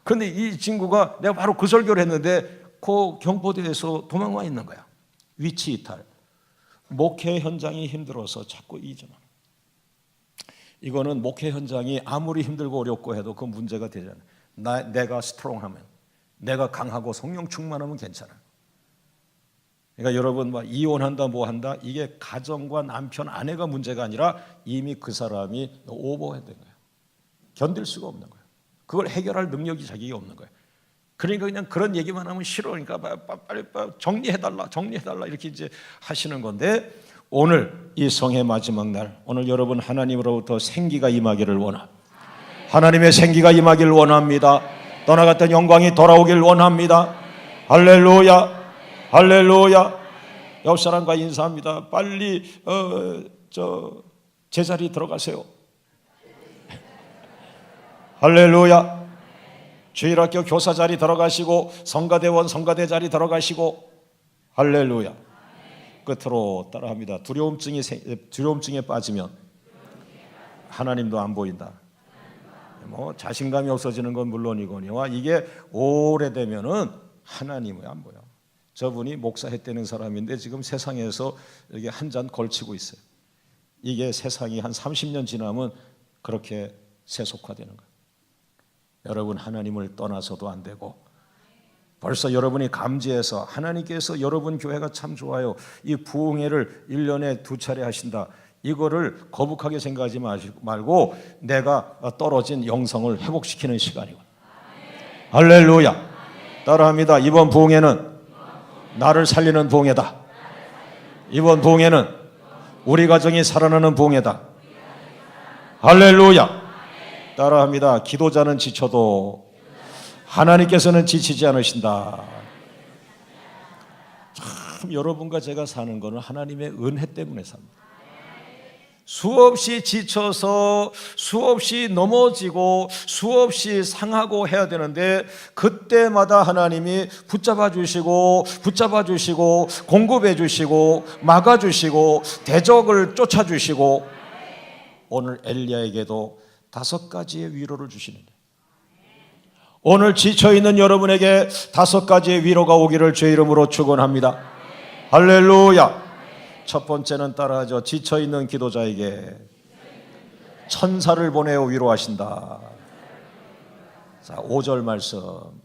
그런데 이 친구가 내가 바로 그 설교를 했는데 그 경포대에서 도망와 있는 거야. 위치 이탈. 목회 현장이 힘들어서 자꾸 이전하는. 이거는 목회 현장이 아무리 힘들고 어렵고 해도 그 문제가 되잖아요. 내가 스트롱하면, 내가 강하고 성령 충만하면 괜찮아. 그러니까 여러분 막 이혼한다 뭐 한다 이게 가정과 남편 아내가 문제가 아니라 이미 그 사람이 오버해야 되는 거예요. 견딜 수가 없는 거예요. 그걸 해결할 능력이 자기가 없는 거예요. 그러니까 그냥 그런 얘기만 하면 싫어. 그러니까 빨리 정리해달라 이렇게 이제 하시는 건데 오늘 이 성의 마지막 날 오늘 여러분 하나님으로부터 생기가 임하기를 원합니다. 하나님의 생기가 임하기를 원합니다. 떠나갔던 영광이 돌아오길 원합니다. 할렐루야 할렐루야. 옆 사람과 인사합니다. 빨리 제자리 들어가세요. 할렐루야. 주일학교 교사 자리 들어가시고 성가대원 성가대 자리 들어가시고 할렐루야. 끝으로 따라합니다. 두려움증에 빠지면 하나님도 안 보인다. 뭐 자신감이 없어지는 건 물론이거니와 이게 오래되면은 하나님이 안 보여. 저분이 목사했다는 사람인데 지금 세상에서 이렇게 한 잔 걸치고 있어요. 이게 세상이 한 30년 지나면 그렇게 세속화되는 거예요. 여러분 하나님을 떠나서도 안 되고 벌써 여러분이 감지해서 하나님께서 여러분 교회가 참 좋아요. 이 부흥회를 1년에 2차례 하신다. 이거를 거북하게 생각하지 말고 내가 떨어진 영성을 회복시키는 시간이고. 할렐루야. 따라합니다. 이번 부흥회는 나를 살리는 부흥회다. 이번 부흥회는 우리 가정이 살아나는 부흥회다. 할렐루야. 따라합니다. 기도자는 지쳐도 하나님께서는 지치지 않으신다. 참 여러분과 제가 사는 것은 하나님의 은혜 때문에 삽니다. 수없이 지쳐서 수없이 넘어지고 수없이 상하고 해야 되는데 그때마다 하나님이 붙잡아 주시고 공급해 주시고 막아 주시고 대적을 쫓아 주시고 오늘 엘리야에게도 5가지의 위로를 주시는데 오늘 지쳐있는 여러분에게 5가지의 위로가 오기를 주의 이름으로 축원합니다. 할렐루야. 첫 번째는 따라하죠. 지쳐있는 기도자에게 천사를 보내어 위로하신다. 자, 5절 말씀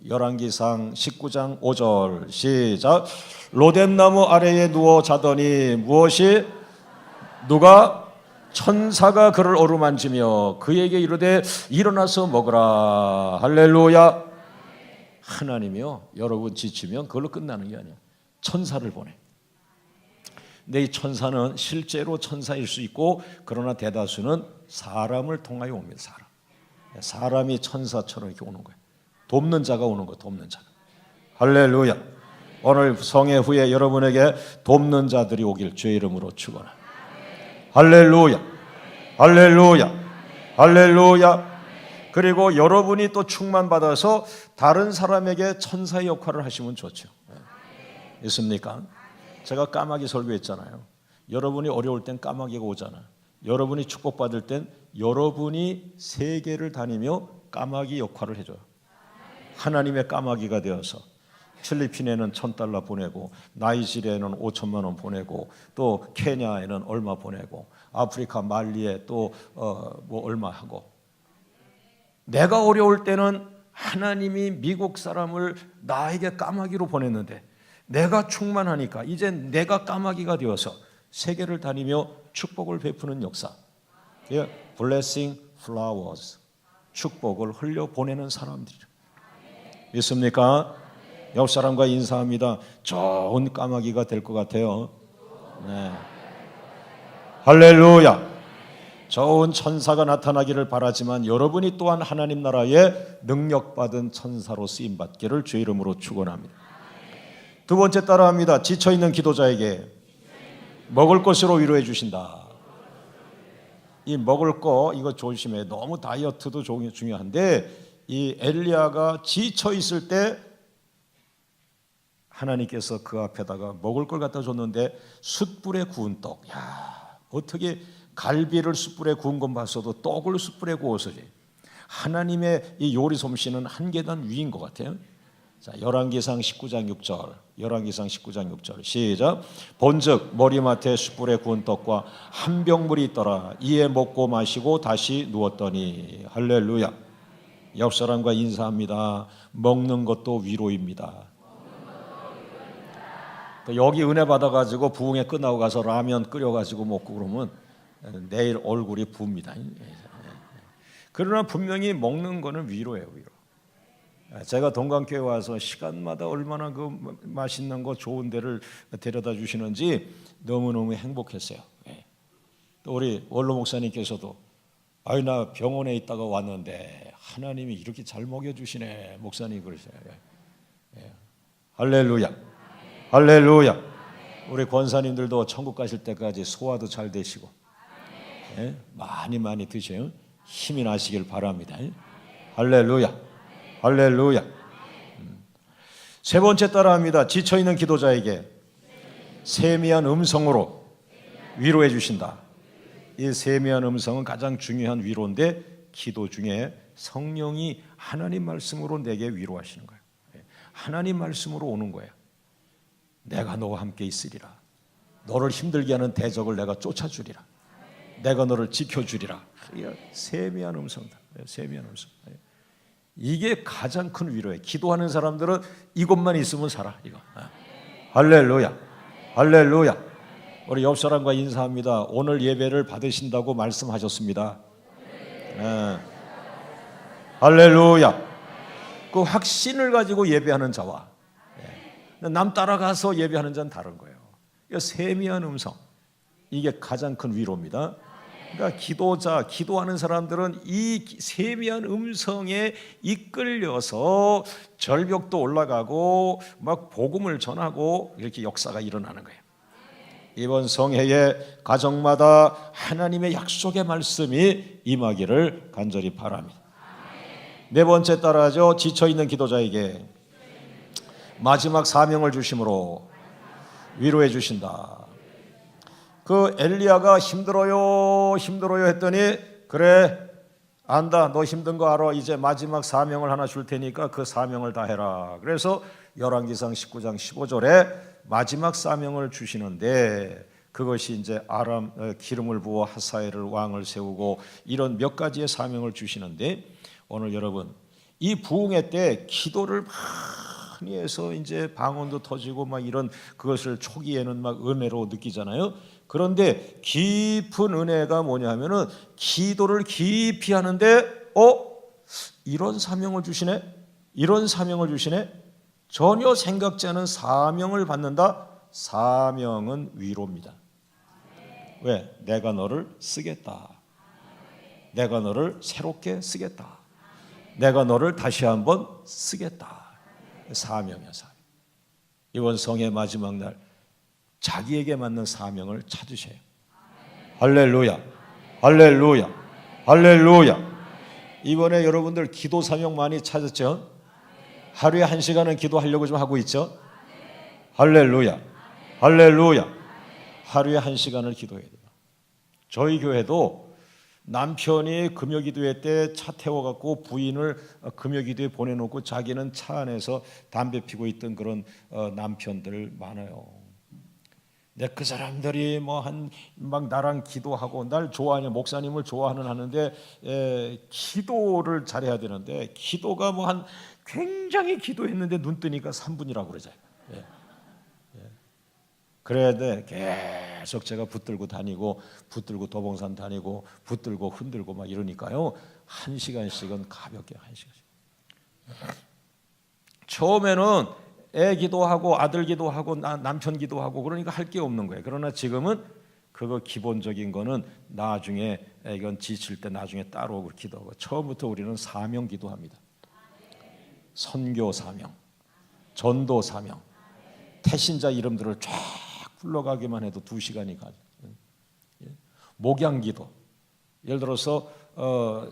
열왕기상 19장 5절 시작. 로뎀나무 아래에 누워 자더니 무엇이 누가 천사가 그를 어루만지며 그에게 이르되 일어나서 먹으라. 할렐루야. 하나님이요 여러분 지치면 그걸로 끝나는 게 아니에요. 천사를 보내. 근데 이 천사는 실제로 천사일 수 있고 그러나 대다수는 사람을 통하여 옵니다. 사람이 천사처럼 이렇게 오는 거예요. 돕는 자가 오는 거예요. 돕는 자가. 할렐루야. 오늘 성회 후에 여러분에게 돕는 자들이 오길 주의 이름으로 축원합니다. 할렐루야. 할렐루야. 할렐루야. 그리고 여러분이 또 충만받아서 다른 사람에게 천사의 역할을 하시면 좋죠. 있습니까? 제가 까마귀 설교했잖아요. 여러분이 어려울 땐 까마귀가 오잖아요. 여러분이 축복받을 땐 여러분이 세계를 다니며 까마귀 역할을 해줘요. 하나님의 까마귀가 되어서 필리핀에는 $1,000 보내고 나이지리아에는 5천만 원 보내고 또 케냐에는 얼마 보내고 아프리카 말리에 또 뭐 얼마 하고 내가 어려울 때는 하나님이 미국 사람을 나에게 까마귀로 보냈는데 내가 충만하니까 이제 내가 까마귀가 되어서 세계를 다니며 축복을 베푸는 역사. Blessing flowers. 축복을 흘려보내는 사람들이죠. 믿습니까? 옆 사람과 인사합니다. 좋은 까마귀가 될 것 같아요. 네. 할렐루야. 좋은 천사가 나타나기를 바라지만 여러분이 또한 하나님 나라의 능력받은 천사로 쓰임받기를 주의 이름으로 축원합니다. 두 번째 따라합니다. 지쳐있는 기도자에게 먹을 것으로 위로해 주신다. 이 먹을 거 이거 조심해. 너무 다이어트도 중요한데 이 엘리야가 지쳐있을 때 하나님께서 그 앞에다가 먹을 걸 갖다 줬는데 숯불에 구운 떡. 야, 어떻게 갈비를 숯불에 구운 건 봤어도 떡을 숯불에 구워서지. 하나님의 이 요리 솜씨는 한 계단 위인 것 같아요. 자, 열왕기상 19장 6절. 열왕기상 19장 6절. 시작. 본즉 머리맡에 숯불에 구운 떡과 한 병물이 있더라. 이에 먹고 마시고 다시 누웠더니. 할렐루야. 옆 사람과 인사합니다. 먹는 것도 위로입니다. 여기 은혜 받아가지고 부흥회 끝나고 가서 라면 끓여가지고 먹고 그러면 내일 얼굴이 부읍니다. 그러나 분명히 먹는 거는 위로예요. 위로. 제가 동강교회 와서 시간마다 얼마나 그 맛있는 거 좋은 데를 데려다 주시는지 너무너무 행복했어요. 또 우리 원로 목사님께서도 아유 나 병원에 있다가 왔는데 하나님이 이렇게 잘 먹여주시네 목사님 그러세요. 할렐루야. 할렐루야. 우리 권사님들도 천국 가실 때까지 소화도 잘 되시고 많이 드셔요. 힘이 나시길 바랍니다. 할렐루야. 할렐루야. 세 번째 따라합니다. 지쳐있는 기도자에게 세미한 음성으로 위로해 주신다. 이 세미한 음성은 가장 중요한 위로인데 기도 중에 성령이 하나님 말씀으로 내게 위로하시는 거예요. 하나님 말씀으로 오는 거예요. 내가 너와 함께 있으리라. 너를 힘들게 하는 대적을 내가 쫓아주리라. 내가 너를 지켜주리라. 세미한 음성이다. 세미한 음성. 이게 가장 큰 위로예요. 기도하는 사람들은 이것만 있으면 살아. 이거. 할렐루야. 할렐루야. 우리 옆 사람과 인사합니다. 오늘 예배를 받으신다고 말씀하셨습니다. 할렐루야. 그 확신을 가지고 예배하는 자와 남 따라가서 예배하는 자는 다른 거예요. 세미한 음성, 이게 가장 큰 위로입니다. 그러니까 기도하는 사람들은 이 세미한 음성에 이끌려서 절벽도 올라가고 막 복음을 전하고 이렇게 역사가 일어나는 거예요. 이번 성회에 가정마다 하나님의 약속의 말씀이 임하기를 간절히 바랍니다. 네 번째 따라하죠. 지쳐있는 기도자에게 마지막 사명을 주심으로 위로해 주신다. 그 엘리야가 힘들어요 했더니 그래 안다, 너 힘든 거 알아, 이제 마지막 사명을 하나 줄 테니까 그 사명을 다 해라. 그래서 열왕기상 19장 15절에 마지막 사명을 주시는데 그것이 이제 기름을 부어 하사엘을 왕을 세우고 이런 몇 가지의 사명을 주시는데 오늘 여러분 이 부흥회 때 기도를 많이 해서 이제 방언도 터지고 막 이런 그것을 초기에는 막 은혜로 느끼잖아요. 그런데 깊은 은혜가 뭐냐면은 기도를 깊이 하는데 이런 사명을 주시네, 이런 사명을 주시네. 전혀 생각지 않은 사명을 받는다. 사명은 위로입니다. 왜? 내가 너를 쓰겠다. 내가 너를 새롭게 쓰겠다. 내가 너를 다시 한번 쓰겠다. 사명이야, 사명. 이번 성의 마지막 날 자기에게 맞는 사명을 찾으세요. 할렐루야, 할렐루야, 할렐루야. 이번에 여러분들 기도 사명 많이 찾았죠? 하루에 1시간은 기도하려고 좀 하고 있죠? 할렐루야, 할렐루야. 하루에 1시간을 기도해야 돼요. 저희 교회도 남편이 금요기도회 때 차 태워갖고 부인을 금요기도회 보내놓고 자기는 차 안에서 담배 피고 있던 그런 남편들 많아요. 근데 그 사람들이 막 나랑 기도하고 날 좋아하냐, 목사님을 좋아하는 하는데 기도를 잘해야 되는데 기도가 굉장히 기도했는데 눈 뜨니까 3분이라고 그러죠. 그래야 돼. 계속 제가 붙들고 다니고 붙들고 도봉산 다니고 붙들고 흔들고 막 이러니까요. 1시간씩은 가볍게 1시간씩. 처음에는 애 기도하고 아들 기도하고 남편 기도하고 그러니까 할 게 없는 거예요. 그러나 지금은 그거 기본적인 거는 나중에 이건 지칠 때 나중에 따로 기도하고 처음부터 우리는 사명 기도합니다. 선교 사명, 전도 사명, 태신자 이름들을 쫙 불러가기만 해도 2시간이 가죠. 목양기도. 예를 들어서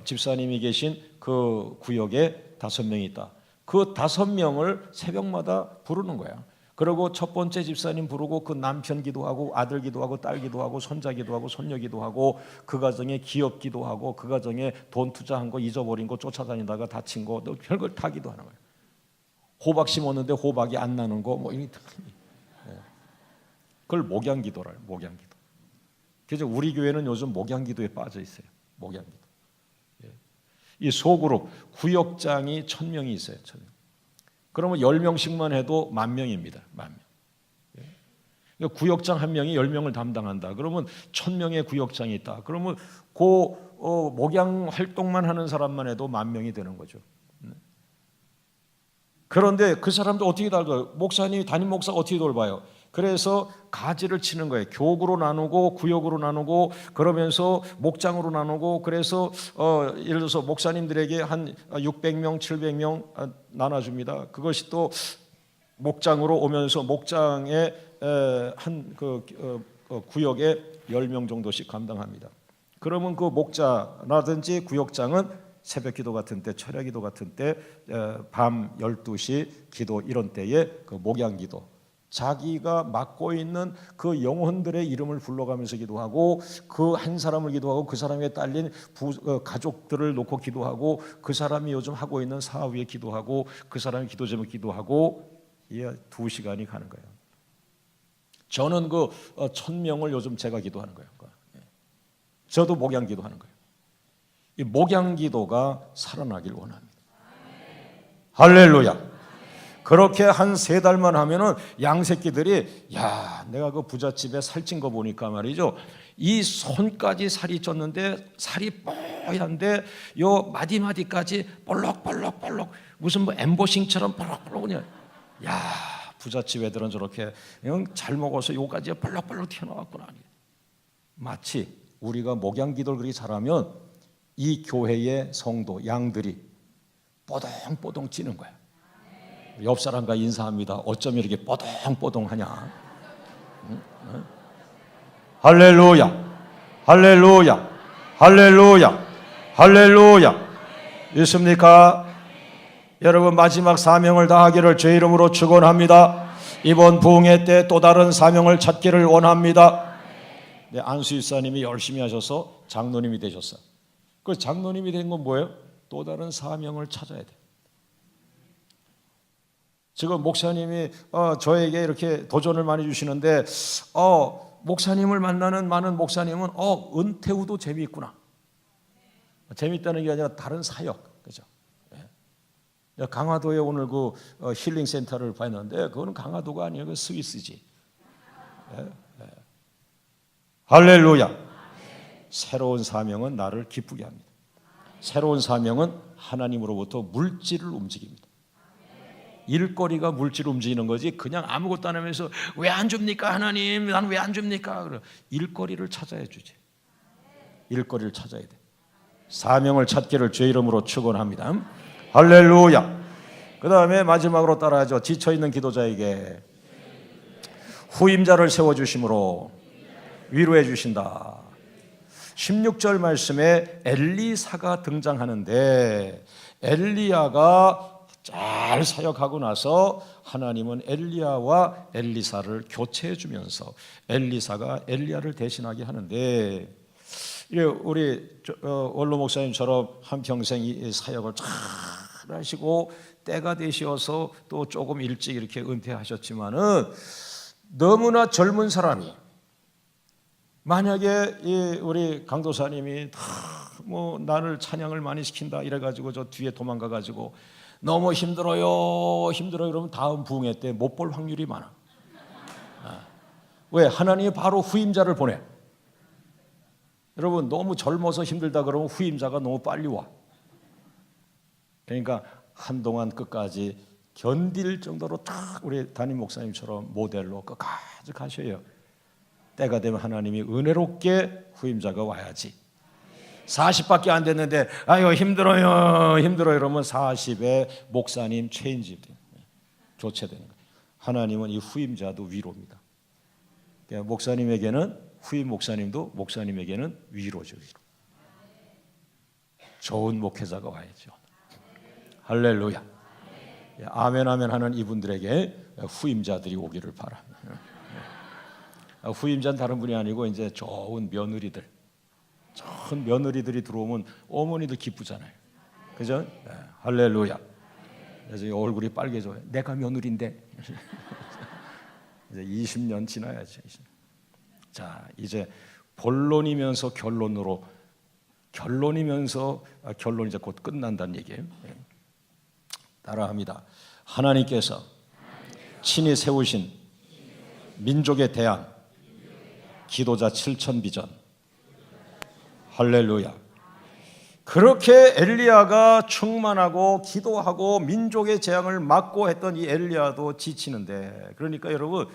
집사님이 계신 그 구역에 5명이 있다. 그 5명을 새벽마다 부르는 거야. 그리고 첫 번째 집사님 부르고 그 남편 기도하고 아들 기도하고 딸 기도하고 손자 기도하고 손녀 기도하고 그 가정에 기업 기도하고 그 가정에 돈 투자한 거 잊어버린 거 쫓아다니다가 다친 거 별걸 다 기도하는 거야. 호박 심었는데 호박이 안 나는 거 이런 그걸 목양기도라. 목양기도. 그래서 우리 교회는 요즘 목양기도에 빠져 있어요. 목양기도. 이 소그룹 구역장이 1000명이 있어요. 1000명. 그러면 10명씩만 해도 10,000명입니다. 10,000명. 그러니까 구역장 한 명이 10명을 담당한다. 그러면 1000명의 구역장이 있다. 그러면 목양 활동만 하는 사람만 해도 10,000명이 되는 거죠. 그런데 그 사람들 어떻게 돌봐요? 목사님, 담임 목사 어떻게 돌봐요? 그래서 가지를 치는 거예요. 교구로 나누고 구역으로 나누고 그러면서 목장으로 나누고 그래서 예를 들어서 목사님들에게 한 600명, 700명 나눠줍니다. 그것이 또 목장으로 오면서 목장의 한 구역에 10명 정도씩 감당합니다. 그러면 그 목자라든지 구역장은 새벽 기도 같은 때, 철야 기도 같은 때, 밤 12시 기도 이런 때에 그 목양 기도 자기가 맡고 있는 그 영혼들의 이름을 불러가면서 기도하고 그 한 사람을 기도하고 그 사람에 딸린 가족들을 놓고 기도하고 그 사람이 요즘 하고 있는 사업 위에 기도하고 그 사람의 기도 제목 기도하고 2시간이 가는 거예요. 저는 그 1000명을 요즘 제가 기도하는 거예요. 저도 목양 기도하는 거예요. 이 목양 기도가 살아나길 원합니다. 할렐루야. 그렇게 한 3달만 하면은 양새끼들이 내가 그 부잣집에 살찐 거 보니까 말이죠. 이 손까지 살이 쪘는데 살이 뽀얀데 요 마디마디까지 볼록볼록 무슨 뭐 엠보싱처럼 볼록볼록 그냥 부잣집 애들은 저렇게 그냥 잘 먹어서 요까지 볼록볼록 튀어나왔구나. 마치 우리가 목양 기도를 그렇게 잘하면 이 교회의 성도 양들이 뽀동뽀동 찌는 거야. 옆 사람과 인사합니다. 어쩜 이렇게 뽀동뽀동하냐? 할렐루야, 할렐루야, 할렐루야, 할렐루야. 있습니까? 여러분 마지막 사명을 다하기를 주의 이름으로 축원합니다. 이번 부흥회 때 또 다른 사명을 찾기를 원합니다. 안수 집사님이 열심히 하셔서 장로님이 되셨어요. 그 장로님이 된 건 뭐예요? 또 다른 사명을 찾아야 돼. 지금 목사님이 저에게 이렇게 도전을 많이 주시는데 목사님을 만나는 많은 목사님은 은퇴 후도 재미있구나. 재미있다는 게 아니라 다른 사역, 그죠? 강화도에 오늘 그 힐링 센터를 봤는데 그거는 강화도가 아니에요. 그 스위스지. 할렐루야. 새로운 사명은 나를 기쁘게 합니다. 새로운 사명은 하나님으로부터 물질을 움직입니다. 일거리가 물질을 움직이는 거지 그냥 아무것도 안 하면서 왜 안 줍니까 하나님? 난 왜 안 줍니까? 그래. 일거리를 찾아야 주지. 일거리를 찾아야 돼. 사명을 찾기를 주의 이름으로 축원합니다. 할렐루야. 그 다음에 마지막으로 따라하죠. 지쳐있는 기도자에게 후임자를 세워주심으로 위로해 주신다. 16절 말씀에 엘리사가 등장하는데 엘리야가 잘 사역하고 나서 하나님은 엘리야와 엘리사를 교체해 주면서 엘리사가 엘리야를 대신하게 하는데 우리 원로 목사님처럼 한평생 이 사역을 잘 하시고 때가 되셔서 또 조금 일찍 이렇게 은퇴하셨지만은 너무나 젊은 사람이 만약에 우리 강도사님이 뭐 나를 찬양을 많이 시킨다 이래가지고 저 뒤에 도망가가지고 너무 힘들어요 그러면 다음 부흥회 때 못 볼 확률이 많아. 왜? 하나님이 바로 후임자를 보내. 여러분 너무 젊어서 힘들다 그러면 후임자가 너무 빨리 와. 그러니까 한동안 끝까지 견딜 정도로 딱 우리 담임 목사님처럼 모델로 끝까지 가셔요. 때가 되면 하나님이 은혜롭게 후임자가 와야지. 40밖에 안 됐는데 아유 힘들어요 이러면 40에 목사님 체인지 교체되는 거예요. 하나님은 이 후임자도 위로입니다. 그러니까 목사님에게는 후임 목사님도 목사님에게는 위로죠. 위로. 좋은 목회자가 와야죠. 할렐루야. 아멘 아멘 하는 이분들에게 후임자들이 오기를 바랍니다. 후임자는 다른 분이 아니고 이제 좋은 며느리들, 좋은 며느리들이 들어오면 어머니도 기쁘잖아요. 그죠? 네, 할렐루야. 그래서 얼굴이 빨개져요. 내가 며느리인데. 이제 20년 지나야죠. 자, 이제 본론이면서 결론으로 결론이면서 결론이 이제 곧 끝난다는 얘기예요. 네. 따라합니다. 하나님께서 친히 세우신 민족에 대한 기도자 7천 비전. 할렐루야. 그렇게 엘리야가 충만하고 기도하고 민족의 재앙을 막고 했던 이 엘리야도 지치는데, 그러니까 여러분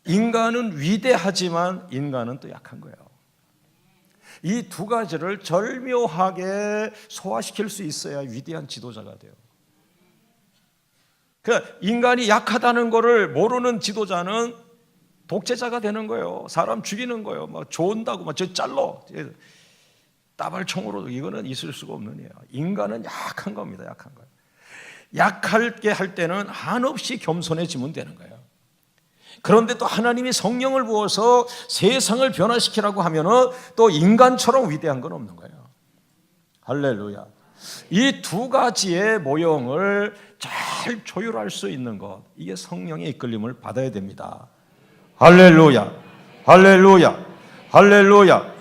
인간은 위대하지만 인간은 또 약한 거예요. 이 두 가지를 절묘하게 소화시킬 수 있어야 위대한 지도자가 돼요. 그러니까 인간이 약하다는 것을 모르는 지도자는 독재자가 되는 거예요. 사람 죽이는 거예요. 막 좋은다고 막 저 잘라 따발총으로. 이거는 있을 수가 없는 일이에요. 인간은 약한 겁니다. 약한 거예요. 약하게 할 때는 한없이 겸손해지면 되는 거예요. 그런데 또 하나님이 성령을 부어서 세상을 변화시키라고 하면은 또 인간처럼 위대한 건 없는 거예요. 할렐루야. 이 두 가지의 모형을 잘 조율할 수 있는 것, 이게 성령의 이끌림을 받아야 됩니다. 할렐루야. 할렐루야. 할렐루야.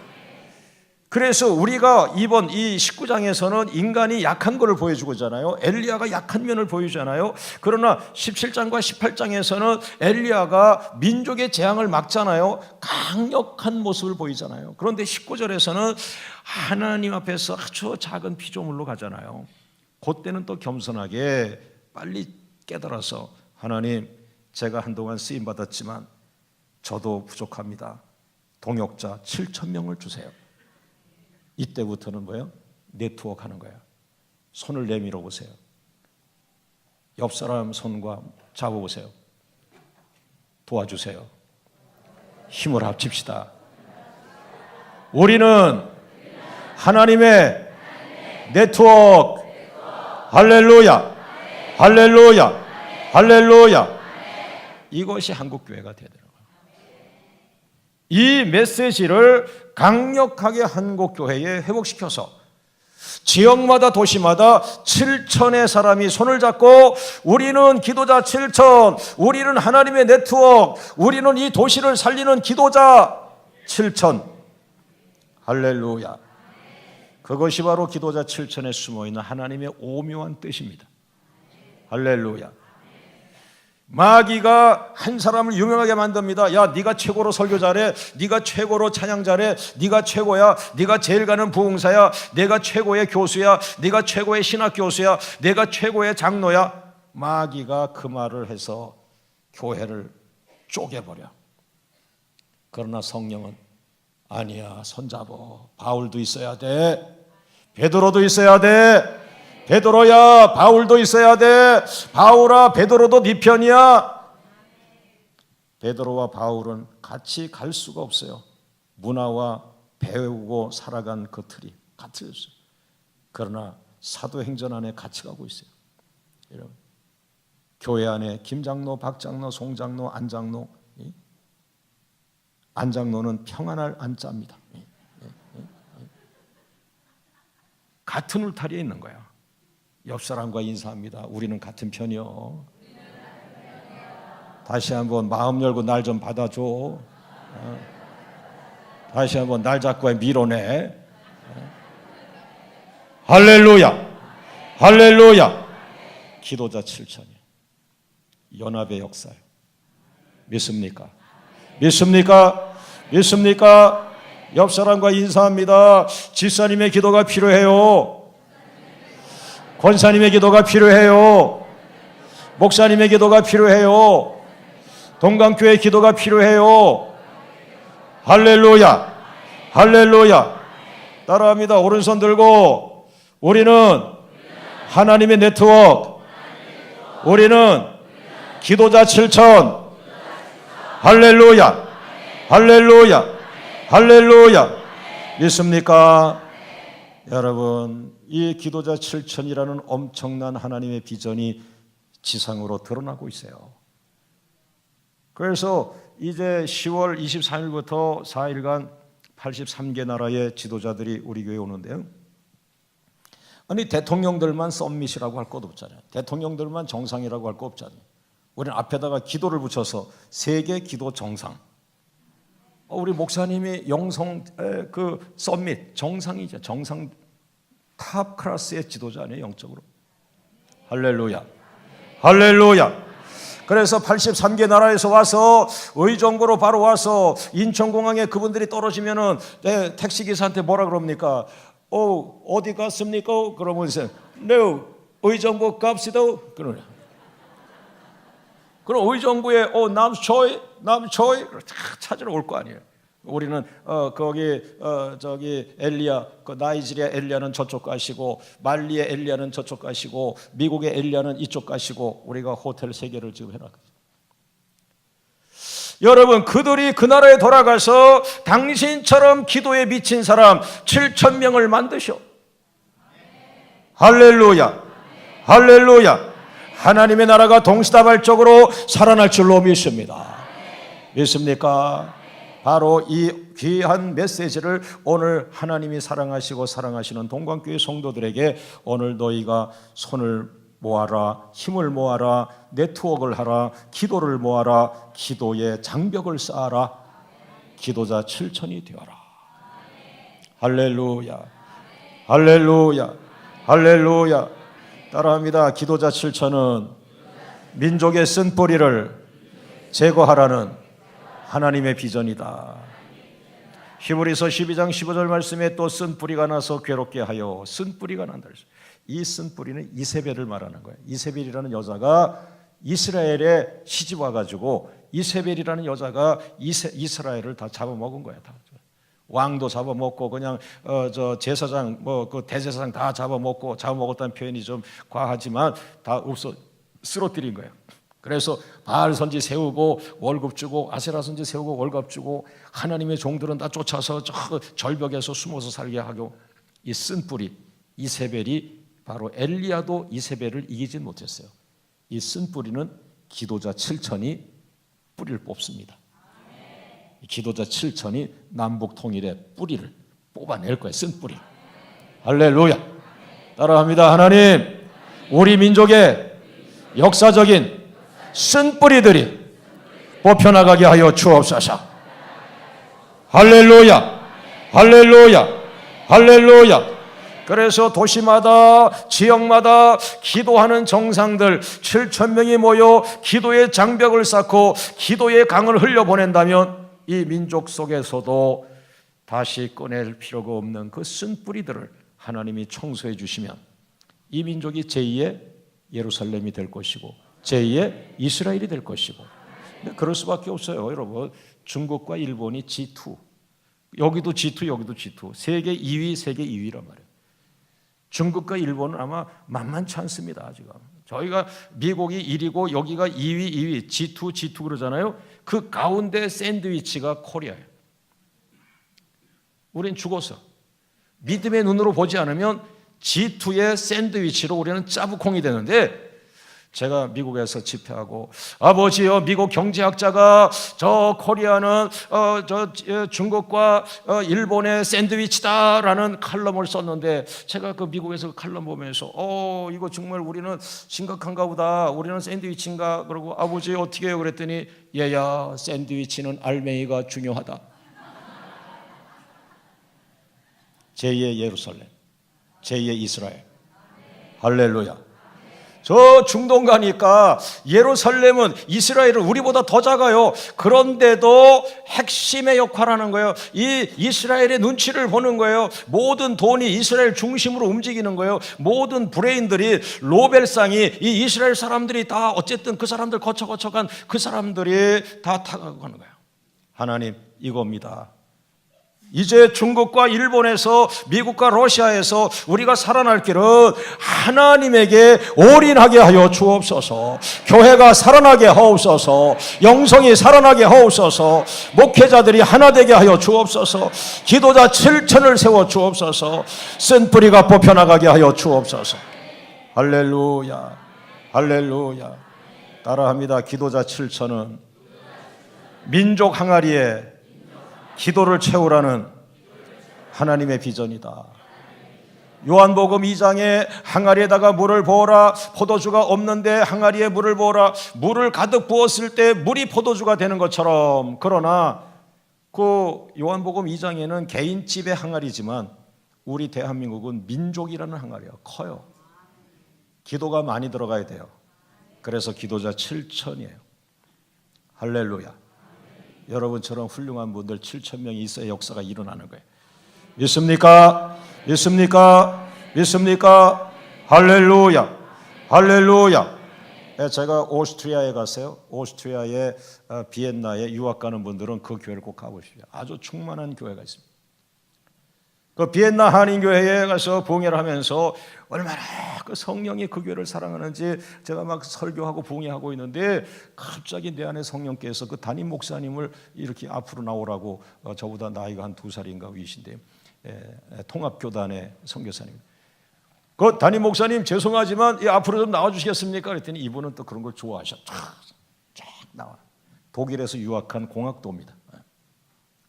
그래서 우리가 이번 이 19장에서는 인간이 약한 것을 보여주고 잖아요. 엘리야가 약한 면을 보여주잖아요. 그러나 17장과 18장에서는 엘리야가 민족의 재앙을 막잖아요. 강력한 모습을 보이잖아요. 그런데 19절에서는 하나님 앞에서 아주 작은 피조물로 가잖아요. 그때는 또 겸손하게 빨리 깨달아서 하나님, 제가 한동안 쓰임받았지만 저도 부족합니다. 동역자 7,000명을 주세요. 이때부터는 뭐예요? 네트워크 하는 거예요. 손을 내밀어 보세요. 옆 사람 손과 잡아보세요. 도와주세요. 힘을 합칩시다. 우리는 하나님의 네트워크. 할렐루야. 할렐루야. 할렐루야. 이것이 한국교회가 되더라고요. 이 메시지를 강력하게 한국교회에 회복시켜서 지역마다 도시마다 7,000의 사람이 손을 잡고 우리는 기도자 7,000, 우리는 하나님의 네트워크, 우리는 이 도시를 살리는 기도자 7,000. 할렐루야. 그것이 바로 기도자 7,000에 숨어있는 하나님의 오묘한 뜻입니다. 할렐루야. 마귀가 한 사람을 유명하게 만듭니다. 야, 네가 최고로 설교 잘해, 네가 최고로 찬양 잘해, 네가 최고야, 네가 제일 가는 부흥사야, 내가 최고의 교수야, 네가 최고의 신학 교수야, 내가 최고의 장로야. 마귀가 그 말을 해서 교회를 쪼개버려. 그러나 성령은 아니야, 손잡어. 바울도 있어야 돼, 베드로도 있어야 돼. 베드로야, 바울도 있어야 돼. 바울아, 베드로도 네 편이야. 베드로와 바울은 같이 갈 수가 없어요. 문화와 배우고 살아간 그 틀이 같이 있어요. 그러나 사도행전 안에 같이 가고 있어요. 여러분, 교회 안에 김장로, 박장로, 송장로, 안장로. 안장로는 평안할 안자입니다. 같은 울타리에 있는 거야. 옆 사람과 인사합니다. 우리는 같은 편이요. 다시 한번 마음 열고 날 좀 받아줘. 다시 한번 날 잡고 밀어내. 할렐루야. 할렐루야. 기도자 7,000이요. 연합의 역사요. 믿습니까? 믿습니까? 믿습니까? 옆 사람과 인사합니다. 집사님의 기도가 필요해요. 권사님의 기도가 필요해요. 목사님의 기도가 필요해요. 동강교회 기도가 필요해요. 할렐루야. 할렐루야. 따라합니다. 오른손 들고 우리는 하나님의 네트워크. 우리는 기도자 7,000. 할렐루야. 할렐루야. 할렐루야. 믿습니까? 여러분, 이 기도자 7,000이라는 엄청난 하나님의 비전이 지상으로 드러나고 있어요. 그래서 이제 10월 23일부터 4일간 83개 나라의 지도자들이 우리 교회에 오는데요. 아니, 대통령들만 썸밋이라고 할 것 없잖아요. 대통령들만 정상이라고 할 것 없잖아요. 우리는 앞에다가 기도를 붙여서 세계 기도 정상. 우리 목사님이 영성 그 썸밋 정상이죠. 정상 탑 클래스의 지도자 아니에요, 영적으로. 할렐루야. 할렐루야. 그래서 83개 나라에서 와서 의정부로 바로 와서 인천공항에 그분들이 떨어지면은 택시기사한테 뭐라 그럽니까? 어디 갔습니까? 그러면서 no, 의정부 갑시다. 그러냐. 그럼 의정부에 남초이 찾으러 올 거 아니에요. 우리는 저기 엘리야, 그 나이지리아 엘리야는 저쪽 가시고 말리의 엘리야는 저쪽 가시고 미국의 엘리야는 이쪽 가시고 우리가 호텔 3개를 지금 해놨거든요. 여러분, 그들이 그 나라에 돌아가서 당신처럼 기도에 미친 사람 7,000명을 만드셔. 할렐루야. 할렐루야. 하나님의 나라가 동시다발적으로 살아날 줄로 믿습니다. 믿습니까? 바로 이 귀한 메시지를 오늘 하나님이 사랑하시고 사랑하시는 동관교회 성도들에게 오늘 너희가 손을 모아라, 힘을 모아라, 네트워크를 하라, 기도를 모아라, 기도의 장벽을 쌓아라, 기도자 7천이 되어라. 할렐루야, 할렐루야, 할렐루야. 따라합니다. 기도자 7천은 민족의 쓴뿌리를 제거하라는 하나님의 비전이다. 히브리서 12장 15절 말씀에 또 쓴뿌리가 나서 괴롭게 하여 쓴뿌리가 난다. 이 쓴뿌리는 이세벨을 말하는 거예요. 이세벨이라는 여자가 이스라엘에 시집 와가지고 이세벨이라는 여자가 이스라엘을 다 잡아먹은 거야. 다. 왕도 잡아먹고 그냥 저 제사장 그 대제사장 다 잡아먹었다는 표현이 좀 과하지만 다 쓰러뜨린 거예요. 그래서 바알 선지 세우고 월급 주고 아세라 선지 세우고 월급 주고 하나님의 종들은 다 쫓아서 저 절벽에서 숨어서 살게 하고 이 쓴뿌리 이세벨이 바로 엘리야도 이세벨을 이기진 못했어요. 이 쓴뿌리는 기도자 7천이 뿌리를 뽑습니다. 기도자 7천이 남북 통일의 뿌리를 뽑아낼 거예요. 쓴뿌리. 할렐루야. 따라합니다. 하나님, 우리 민족의 역사적인 쓴뿌리들이 뽑혀나가게 하여 주옵소서. 할렐루야, 할렐루야, 할렐루야. 그래서 도시마다 지역마다 기도하는 정상들 7천 명이 모여 기도의 장벽을 쌓고 기도의 강을 흘려보낸다면 이 민족 속에서도 다시 꺼낼 필요가 없는 그 쓴뿌리들을 하나님이 청소해 주시면 이 민족이 제2의 예루살렘이 될 것이고 제2의 이스라엘이 될 것이고. 근데 그럴 수밖에 없어요. 여러분, 중국과 일본이 G2, 여기도 G2, 여기도 G2, 세계 2위, 세계 2위란 말이에요. 중국과 일본은 아마 만만치 않습니다. 지금 저희가 미국이 1위고 여기가 2위, G2 그러잖아요. 그 가운데 샌드위치가 코리아예요. 우린 죽었어. 믿음의 눈으로 보지 않으면 G2의 샌드위치로 우리는 짜부콩이 되는데, 제가 미국에서 집회하고 아버지요, 미국 경제학자가 저 코리아는 중국과 일본의 샌드위치다라는 칼럼을 썼는데, 제가 그 미국에서 칼럼 보면서 이거 정말 우리는 심각한가 보다, 우리는 샌드위치인가, 그러고 아버지 어떻게 해요 그랬더니 얘야, 샌드위치는 알맹이가 중요하다. 제2의 예루살렘, 제2의 이스라엘. 할렐루야. 저 중동 가니까 예루살렘은, 이스라엘은 우리보다 더 작아요. 그런데도 핵심의 역할을 하는 거예요. 이 이스라엘의 눈치를 보는 거예요. 모든 돈이 이스라엘 중심으로 움직이는 거예요. 모든 브레인들이, 노벨상이 이 이스라엘 사람들이 다, 어쨌든 그 사람들 거쳐간 그 사람들이 다 타가는 거예요. 하나님, 이겁니다. 이제 중국과 일본에서, 미국과 러시아에서 우리가 살아날 길은 하나님에게 올인하게 하여 주옵소서. 교회가 살아나게 하옵소서. 영성이 살아나게 하옵소서. 목회자들이 하나 되게 하여 주옵소서. 기도자 7천을 세워 주옵소서. 쓴 뿌리가 뽑혀나가게 하여 주옵소서. 할렐루야, 할렐루야. 따라합니다. 기도자 7천은 민족 항아리에 기도를 채우라는 하나님의 비전이다. 요한복음 2장에 항아리에다가 물을 부어라, 포도주가 없는데 항아리에 물을 부어라, 물을 가득 부었을 때 물이 포도주가 되는 것처럼, 그러나 그 요한복음 2장에는 개인집의 항아리지만 우리 대한민국은 민족이라는 항아리가 커요. 기도가 많이 들어가야 돼요. 그래서 기도자 7천이에요. 할렐루야. 여러분처럼 훌륭한 분들 7천 명이 있어야 역사가 일어나는 거예요. 믿습니까? 믿습니까? 믿습니까? 할렐루야, 할렐루야. 제가 오스트리아에 갔어요. 오스트리아의 비엔나에 유학 가는 분들은 그 교회를 꼭 가보십시오. 아주 충만한 교회가 있습니다. 그 비엔나 한인교회에 가서 부흥회를 하면서 얼마나 그 성령이 그 교회를 사랑하는지 제가 막 설교하고 부흥회하고 있는데, 갑자기 내 안에 성령께서 그 담임 목사님을 이렇게 앞으로 나오라고, 저보다 나이가 한 2살인가 위신데, 통합교단의 선교사님, 그 담임 목사님 죄송하지만 앞으로 좀 나와주시겠습니까? 그랬더니 이분은 또 그런 걸 좋아하셔. 쫙 나와. 독일에서 유학한 공학도입니다.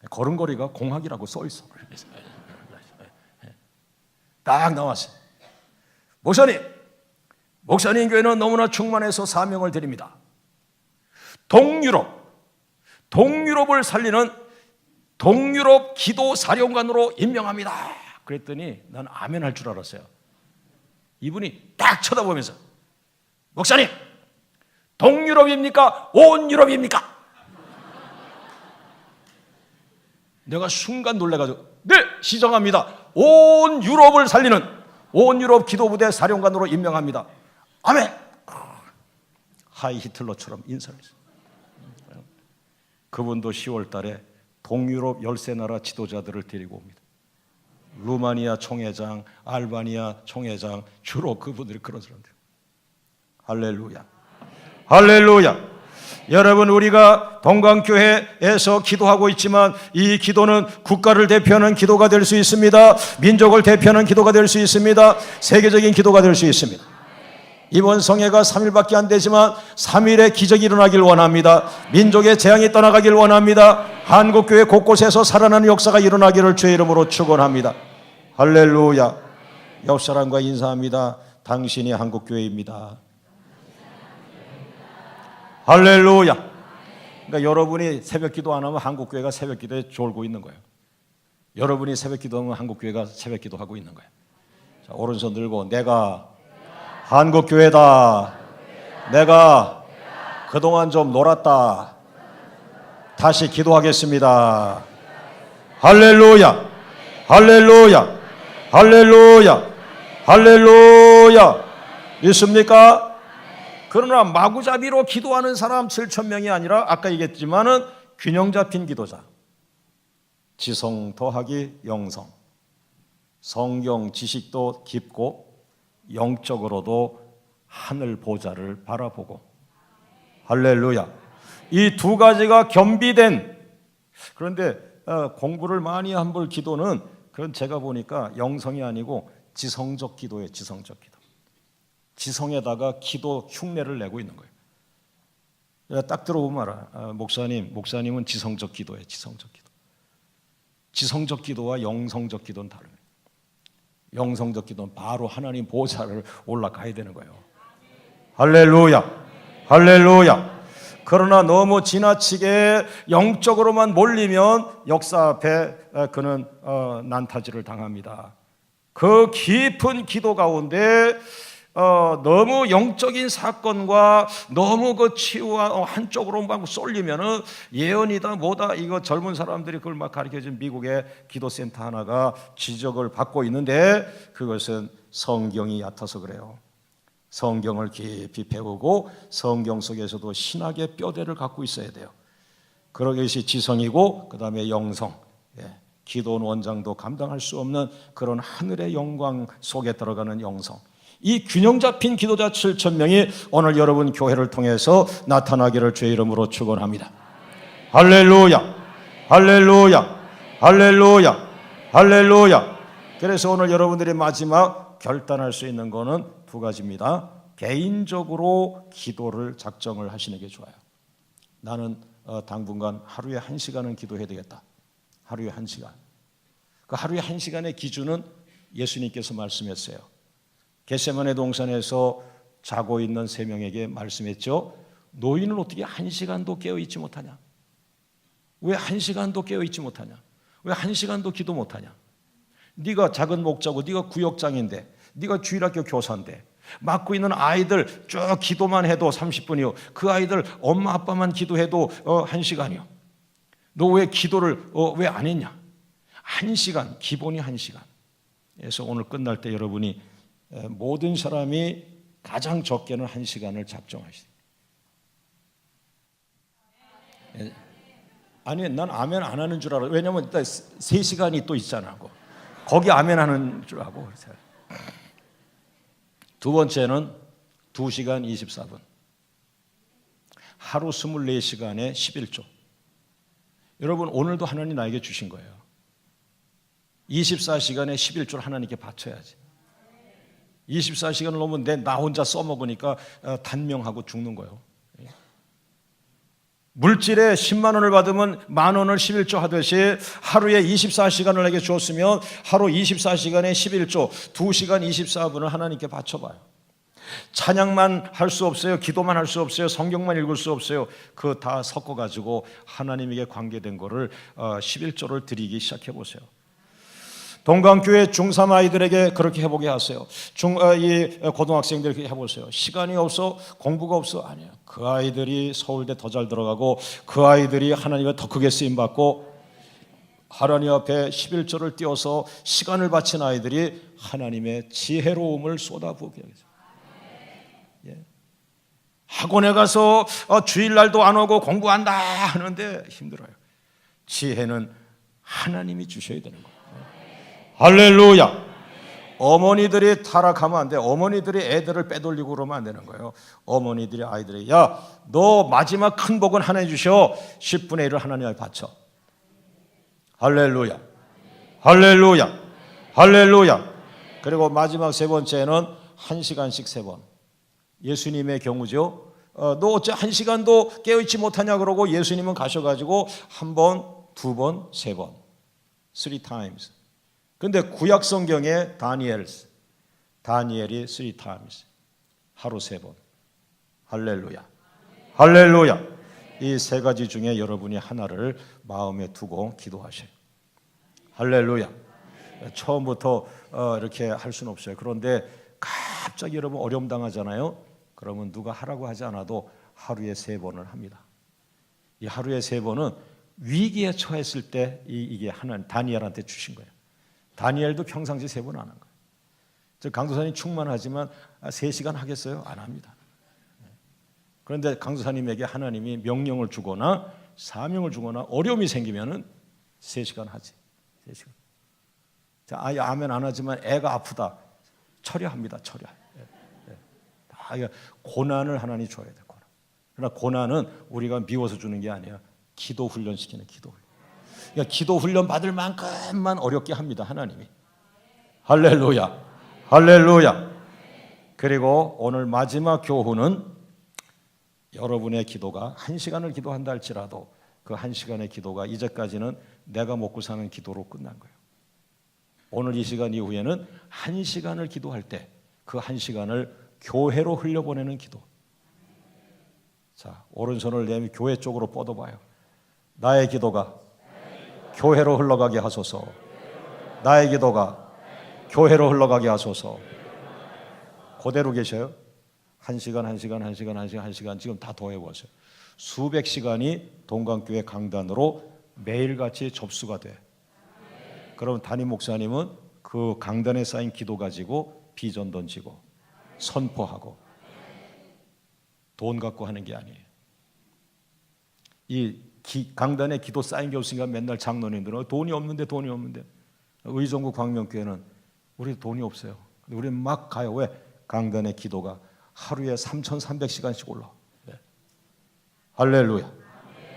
걸음걸이가 공학이라고 써 있어. 딱 나왔어요. 목사님 교회는 너무나 충만해서 사명을 드립니다. 동유럽을 살리는 동유럽 기도 사령관으로 임명합니다. 그랬더니 난 아멘 할 줄 알았어요. 이분이 딱 쳐다보면서 목사님, 동유럽입니까? 온 유럽입니까? 내가 순간 놀래가지고 네, 시정합니다. 온 유럽을 살리는 온 유럽 기도부대 사령관으로 임명합니다. 아멘. 하이 히틀러처럼 인사를 했어요. 그분도 10월 달에 동유럽 13나라 지도자들을 데리고 옵니다. 루마니아 총회장, 알바니아 총회장, 주로 그분들이 그런 사람들. 할렐루야. 할렐루야. 여러분, 우리가 동강교회에서 기도하고 있지만 이 기도는 국가를 대표하는 기도가 될 수 있습니다. 민족을 대표하는 기도가 될 수 있습니다. 세계적인 기도가 될 수 있습니다. 이번 성회가 3일밖에 안 되지만 3일의 기적이 일어나길 원합니다. 민족의 재앙이 떠나가길 원합니다. 한국교회 곳곳에서 살아나는 역사가 일어나기를 주의 이름으로 축원합니다. 할렐루야. 옆 사람과 인사합니다. 당신이 한국교회입니다. 할렐루야. 그러니까 여러분이 새벽기도 안 하면 한국교회가 새벽기도에 졸고 있는 거예요. 여러분이 새벽기도하면 한국교회가 새벽기도하고 있는 거예요. 자, 오른손 들고 내가 한국교회다. 내가 그동안 좀 놀았다. 다시 기도하겠습니다. 할렐루야. 할렐루야. 할렐루야. 할렐루야. 있습니까? 그러나 마구잡이로 기도하는 사람 7,000명이 아니라 아까 얘기했지만은 균형 잡힌 기도자. 지성 더하기 영성. 성경 지식도 깊고 영적으로도 하늘 보좌를 바라보고. 할렐루야. 이 두 가지가 겸비된, 그런데 공부를 많이 한 분 기도는 그건 제가 보니까 영성이 아니고 지성적 기도예요. 지성적 기도. 지성에다가 기도 흉내를 내고 있는 거예요. 딱 들어보면 알아. 목사님은 지성적 기도예요. 지성적 기도. 지성적 기도와 영성적 기도는 다릅니다. 영성적 기도는 바로 하나님 보좌를 올라가야 되는 거예요. 할렐루야. 할렐루야. 그러나 너무 지나치게 영적으로만 몰리면 역사 앞에 그는 난타질을 당합니다. 그 깊은 기도 가운데 너무 영적인 사건과 너무 그 치유와 한쪽으로만 쏠리면은 예언이다 뭐다 이거 젊은 사람들이 그걸 막 가르쳐준 미국의 기도센터 하나가 지적을 받고 있는데 그것은 성경이 얕아서 그래요. 성경을 깊이 배우고 성경 속에서도 신학의 뼈대를 갖고 있어야 돼요. 그런 것이 지성이고 그 다음에 영성. 기도원 원장도 감당할 수 없는 그런 하늘의 영광 속에 들어가는 영성. 이 균형 잡힌 기도자 7,000명이 오늘 여러분 교회를 통해서 나타나기를 주의 이름으로 축원합니다. 할렐루야. 할렐루야. 할렐루야. 할렐루야. 그래서 오늘 여러분들이 마지막 결단할 수 있는 거는 두 가지입니다. 개인적으로 기도를 작정을 하시는 게 좋아요. 나는 당분간 하루에 1시간은 기도해야 되겠다. 하루에 1시간. 그 하루에 1시간의 기준은 예수님께서 말씀했어요. 겟세마네 동산에서 자고 있는 3명에게 말씀했죠. 너희는 어떻게 1시간도 깨어있지 못하냐? 왜 1시간도 깨어있지 못하냐? 왜 1시간도 기도 못하냐? 네가 작은 목자고 네가 구역장인데 네가 주일학교 교사인데 맡고 있는 아이들 쭉 기도만 해도 30분이요. 그 아이들 엄마 아빠만 기도해도 1시간이요. 너 왜 기도를 왜 안 했냐? 1시간, 기본이 1시간. 그래서 오늘 끝날 때 여러분이 모든 사람이 가장 적게는 1시간을 작정하시죠. 아니, 난 아멘 안 하는 줄 알아. 왜냐면 3시간이 또 있잖아. 거기 아멘 하는 줄 알고. 두 번째는 2시간 24분. 하루 24시간에 11조. 여러분, 오늘도 하나님 나에게 주신 거예요. 24시간에 11조를 하나님께 바쳐야지. 24시간을 넘으면 나 혼자 써먹으니까 단명하고 죽는 거예요. 물질에 10만 원을 받으면 만 원을 11조 하듯이 하루에 24시간을 내게 주었으면 하루 24시간에 11조, 2시간 24분을 하나님께 바쳐봐요. 찬양만 할 수 없어요. 기도만 할 수 없어요. 성경만 읽을 수 없어요. 그거 다 섞어가지고 하나님에게 관계된 거를 11조를 드리기 시작해 보세요. 동강교회 중3 아이들에게 그렇게 해보게 하세요. 이 고등학생들에게 해보세요. 시간이 없어, 공부가 없어. 아니에요. 그 아이들이 서울대 더 잘 들어가고 그 아이들이 하나님의 더 크게 쓰임받고 하나님 앞에 11조를 띄워서 시간을 바친 아이들이 하나님의 지혜로움을 쏟아부게 하겠어요. 예. 학원에 가서 주일날도 안 오고 공부한다 하는데 힘들어요. 지혜는 하나님이 주셔야 되는 거예요. 할렐루야. 어머니들이 타락하면 안 돼. 어머니들이 애들을 빼돌리고 그러면 안 되는 거예요. 어머니들이 아이들이 야, 너 마지막 큰 복은 하나님 주셔. 10분의 1을 하나님 앞에 바쳐. 할렐루야. 할렐루야. 할렐루야. 그리고 마지막 세 번째는 1시간씩 3번. 예수님의 경우죠. 너 어째 1시간도 깨어있지 못하냐 그러고 예수님은 가셔가지고 1번, 2번, 3번. 3 times. 근데 구약 성경에 다니엘이 3 times. 하루 3번. 할렐루야. 할렐루야. 이 세 가지 중에 여러분이 하나를 마음에 두고 기도하셔요. 할렐루야. 처음부터 이렇게 할 수는 없어요. 그런데 갑자기 여러분 어려움 당하잖아요. 그러면 누가 하라고 하지 않아도 하루에 3번을 합니다. 이 하루에 3번은 위기에 처했을 때 이게 하나님 다니엘한테 주신 거예요. 다니엘도 평상시 3번 안 한 거예요. 저 강도사님 충만하지만 3시간 하겠어요? 안 합니다. 그런데 강도사님에게 하나님이 명령을 주거나 사명을 주거나 어려움이 생기면은 3시간 하지. 3시간. 자, 아예 아멘 안 하지만 애가 아프다. 처리합니다. 처리. 고난을 하나님 줘야 돼. 고난. 그러나 고난은 우리가 미워서 주는 게 아니야. 기도 훈련시키는 기도 훈련. 그러니까 기도 훈련 받을 만큼만 어렵게 합니다. 하나님이. 할렐루야. 할렐루야. 그리고 오늘 마지막 교훈은 여러분의 기도가 1시간을 기도한다 할지라도 그 1시간의 기도가 이제까지는 내가 먹고 사는 기도로 끝난 거예요. 오늘 이 시간 이후에는 1시간을 기도할 때 그 1시간을 교회로 흘려보내는 기도. 자, 오른손을 내밀 교회 쪽으로 뻗어봐요. 나의 기도가 교회로 흘러가게 하소서. 나의 기도가 교회로 흘러가게 하소서. 그대로 계셔요. 1시간 지금 다 더해보세요. 수백 시간이 동강교회 강단으로 매일같이 접수가 돼. 그럼 담임 목사님은 그 강단에 쌓인 기도 가지고 비전 던지고 선포하고 돈 갖고 하는 게 아니에요. 이 강단에 기도 쌓인 게 없으니까 맨날 장로님들은 돈이 없는데 의정부 광명교회는 우리 돈이 없어요. 우리는 막 가요. 왜? 강단의 기도가 하루에 3,300시간씩 올라. 네. 할렐루야.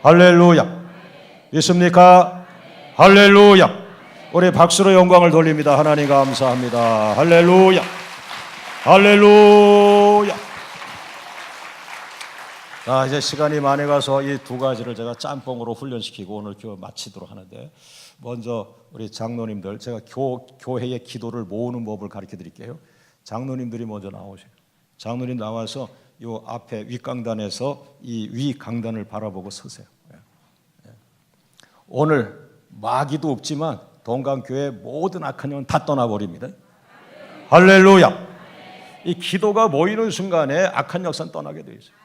할렐루야. 믿습니까? 할렐루야. 우리 박수로 영광을 돌립니다. 하나님 감사합니다. 할렐루야. 할렐루야. 자, 이제 시간이 많이 가서 이 두 가지를 제가 짬뽕으로 훈련시키고 오늘 교회 마치도록 하는데, 먼저 우리 장로님들, 제가 교회의 기도를 모으는 법을 가르쳐 드릴게요. 장로님들이 먼저 나오세요. 장로님 나와서 요 앞에 윗강단에서 이 위강단을 바라보고 서세요. 오늘 마귀도 없지만 동강교회 모든 악한 영은 다 떠나버립니다. 할렐루야. 이 기도가 모이는 순간에 악한 역사는 떠나게 되어 있어요.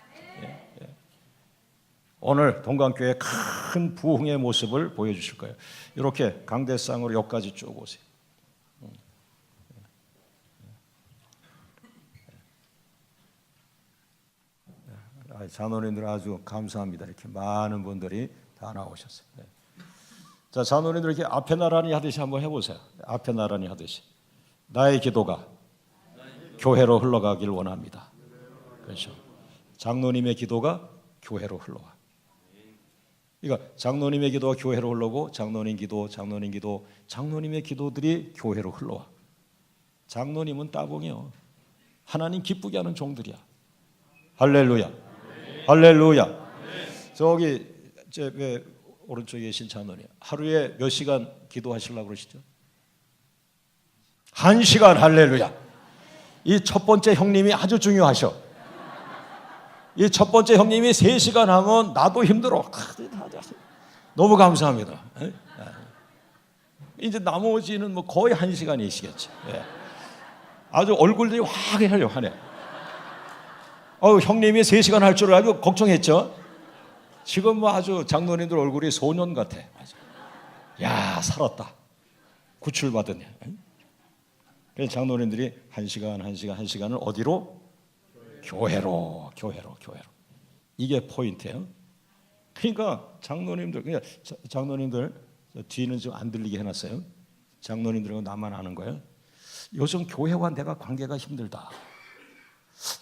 오늘 동강교회 큰 부흥의 모습을 보여주실 거예요. 이렇게 강대상으로 여기까지 쭉 오세요. 장로님들 아주 감사합니다. 이렇게 많은 분들이 다 나오셨어요. 자, 장로님들 이렇게 앞에 나란히 하듯이 한번 해보세요. 앞에 나란히 하듯이. 나의 기도가 교회로 흘러가길 원합니다. 그렇죠. 장로님의 기도가 교회로 흘러가. 그러니까 장로님의 기도가 교회로 흘러고 장로님 기도, 장로님의 기도들이 교회로 흘러와. 장로님은 따봉이요. 하나님 기쁘게 하는 종들이야. 할렐루야. 할렐루야. 저기 왜 오른쪽에 계신 장로님, 하루에 몇 시간 기도하시려고 그러시죠? 1시간. 할렐루야. 이 첫 번째 형님이 아주 중요하셔. 이 첫 번째 형님이 3시간 하면 나도 힘들어. 너무 감사합니다. 이제 나머지는 뭐 거의 1시간이시겠죠. 아주 얼굴들이 화해하려 하네. 형님이 3시간 할 줄 알고 걱정했죠. 지금 뭐 아주 장로님들 얼굴이 소년 같아. 야, 살았다. 구출받았네. 그래서 장로님들이 1시간을 어디로? 교회로. 이게 포인트예요. 그러니까 장로님들 뒤는 좀 안 들리게 해놨어요. 장로님들하고 나만 아는 거예요. 요즘 교회와 내가 관계가 힘들다.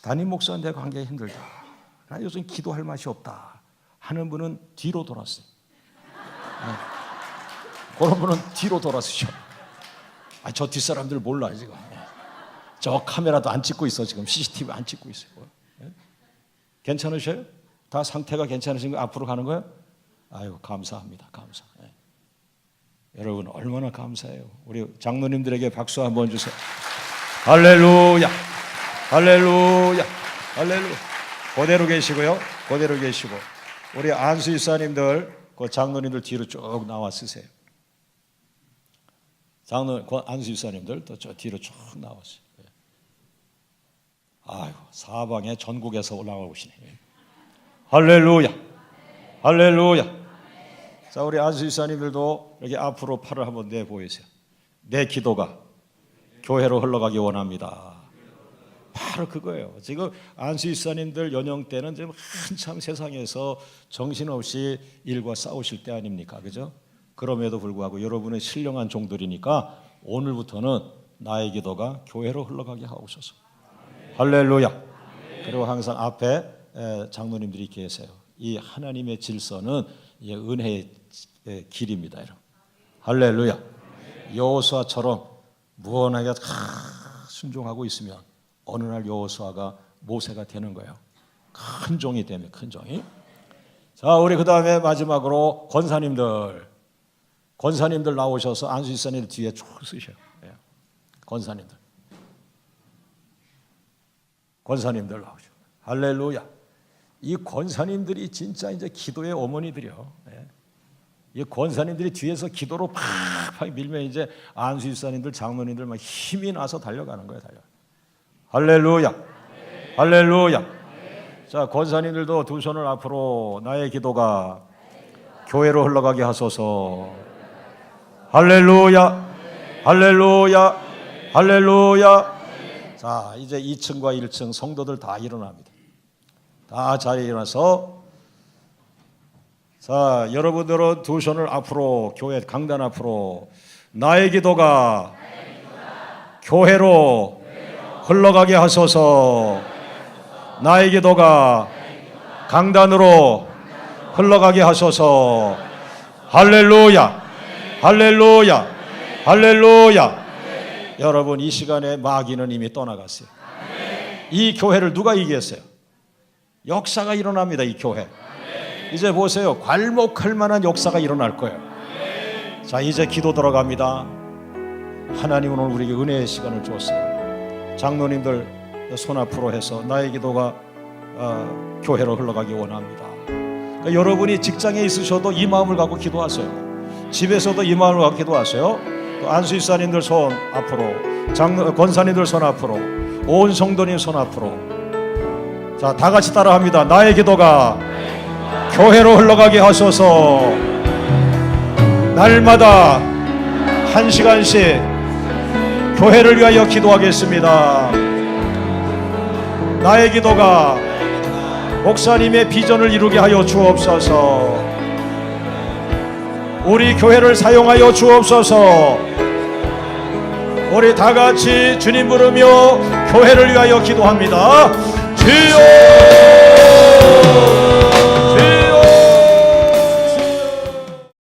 담임 목사와 내 관계가 힘들다. 나 요즘 기도할 맛이 없다 하는 분은 뒤로 돌았어요. 그런 분은 뒤로 돌아서셔. 저 뒷사람들 몰라 지금. 저 카메라도 안 찍고 있어 지금. CCTV 안 찍고 있어요. 괜찮으셔요? 다 상태가 괜찮으신 거 앞으로 가는 거예요? 아유, 감사합니다. 감사. 여러분 얼마나 감사해요. 우리 장로님들에게 박수 한번 주세요. 할렐루야. 할렐루야. 할렐루야. 그대로 계시고요. 그대로 계시고 우리 안수 집사님들, 그 장로님들 뒤로 쭉 나와 쓰세요. 안수 집사님들 또 저 뒤로 쭉 나왔어요. 아이고, 사방에 전국에서 올라오시네. 할렐루야. 할렐루야. 자, 우리 안수 집사님들도 여기 앞으로 팔을 한번 내 보이세요. 내 기도가 교회로 흘러가기 원합니다. 바로 그거예요. 지금 안수 집사님들 연령 때는 지금 한참 세상에서 정신없이 일과 싸우실 때 아닙니까? 그죠? 그럼에도 불구하고 여러분은 신령한 종들이니까 오늘부터는 나의 기도가 교회로 흘러가게 하옵소서. 할렐루야. 그리고 항상 앞에 장로님들이 계세요. 이 하나님의 질서는 은혜의 길입니다. 여러분. 할렐루야. 여호수아처럼 무언하게 순종하고 있으면 어느 날 여호수아가 모세가 되는 거예요. 큰 종이 되면, 큰 종이. 자, 우리 그 다음에 마지막으로 권사님들 나오셔서 안수 집사님들 뒤에 쭉 쓰셔요. 권사님들 나오죠. 할렐루야. 이 권사님들이 진짜 이제 기도의 어머니들이요. 이 권사님들이 뒤에서 기도로 팍팍 밀면 이제 안수 집사님들, 장로님들 막 힘이 나서 달려가는 거예요. 할렐루야. 할렐루야. 자, 권사님들도 두 손을 앞으로 나의 기도가 교회로 흘러가게 하소서. 할렐루야. 할렐루야. 할렐루야. 자, 이제 2층과 1층 성도들 다 일어납니다. 다 자리에 일어나서, 자, 여러분들은 두 손을 앞으로, 교회 강단 앞으로 나의 기도가 교회로 흘러가게 하소서. 나의 기도가 강단으로 흘러가게 하소서. 할렐루야. 할렐루야. 할렐루야. 여러분, 이 시간에 마귀는 이미 떠나갔어요. 이 교회를 누가 이기겠어요? 역사가 일어납니다. 이 교회 이제 보세요. 괄목할 만한 역사가 일어날 거예요. 자, 이제 기도 들어갑니다. 하나님은 오늘 우리에게 은혜의 시간을 주었어요. 장로님들 손 앞으로 해서 나의 기도가 교회로 흘러가기 원합니다. 그러니까 여러분이 직장에 있으셔도 이 마음을 갖고 기도하세요. 집에서도 이 마음을 갖고 기도하세요. 또 안수 집사님들 손 앞으로, 권사님들 손 앞으로, 온 성도님 손 앞으로. 자, 다 같이 따라합니다. 나의 기도가 교회로 흘러가게 하소서. 날마다 1시간씩 교회를 위하여 기도하겠습니다. 나의 기도가 목사님의 비전을 이루게 하여 주옵소서. 우리 교회를 사용하여 주옵소서. 우리 다 같이 주님 부르며 교회를 위하여 기도합니다. 주여!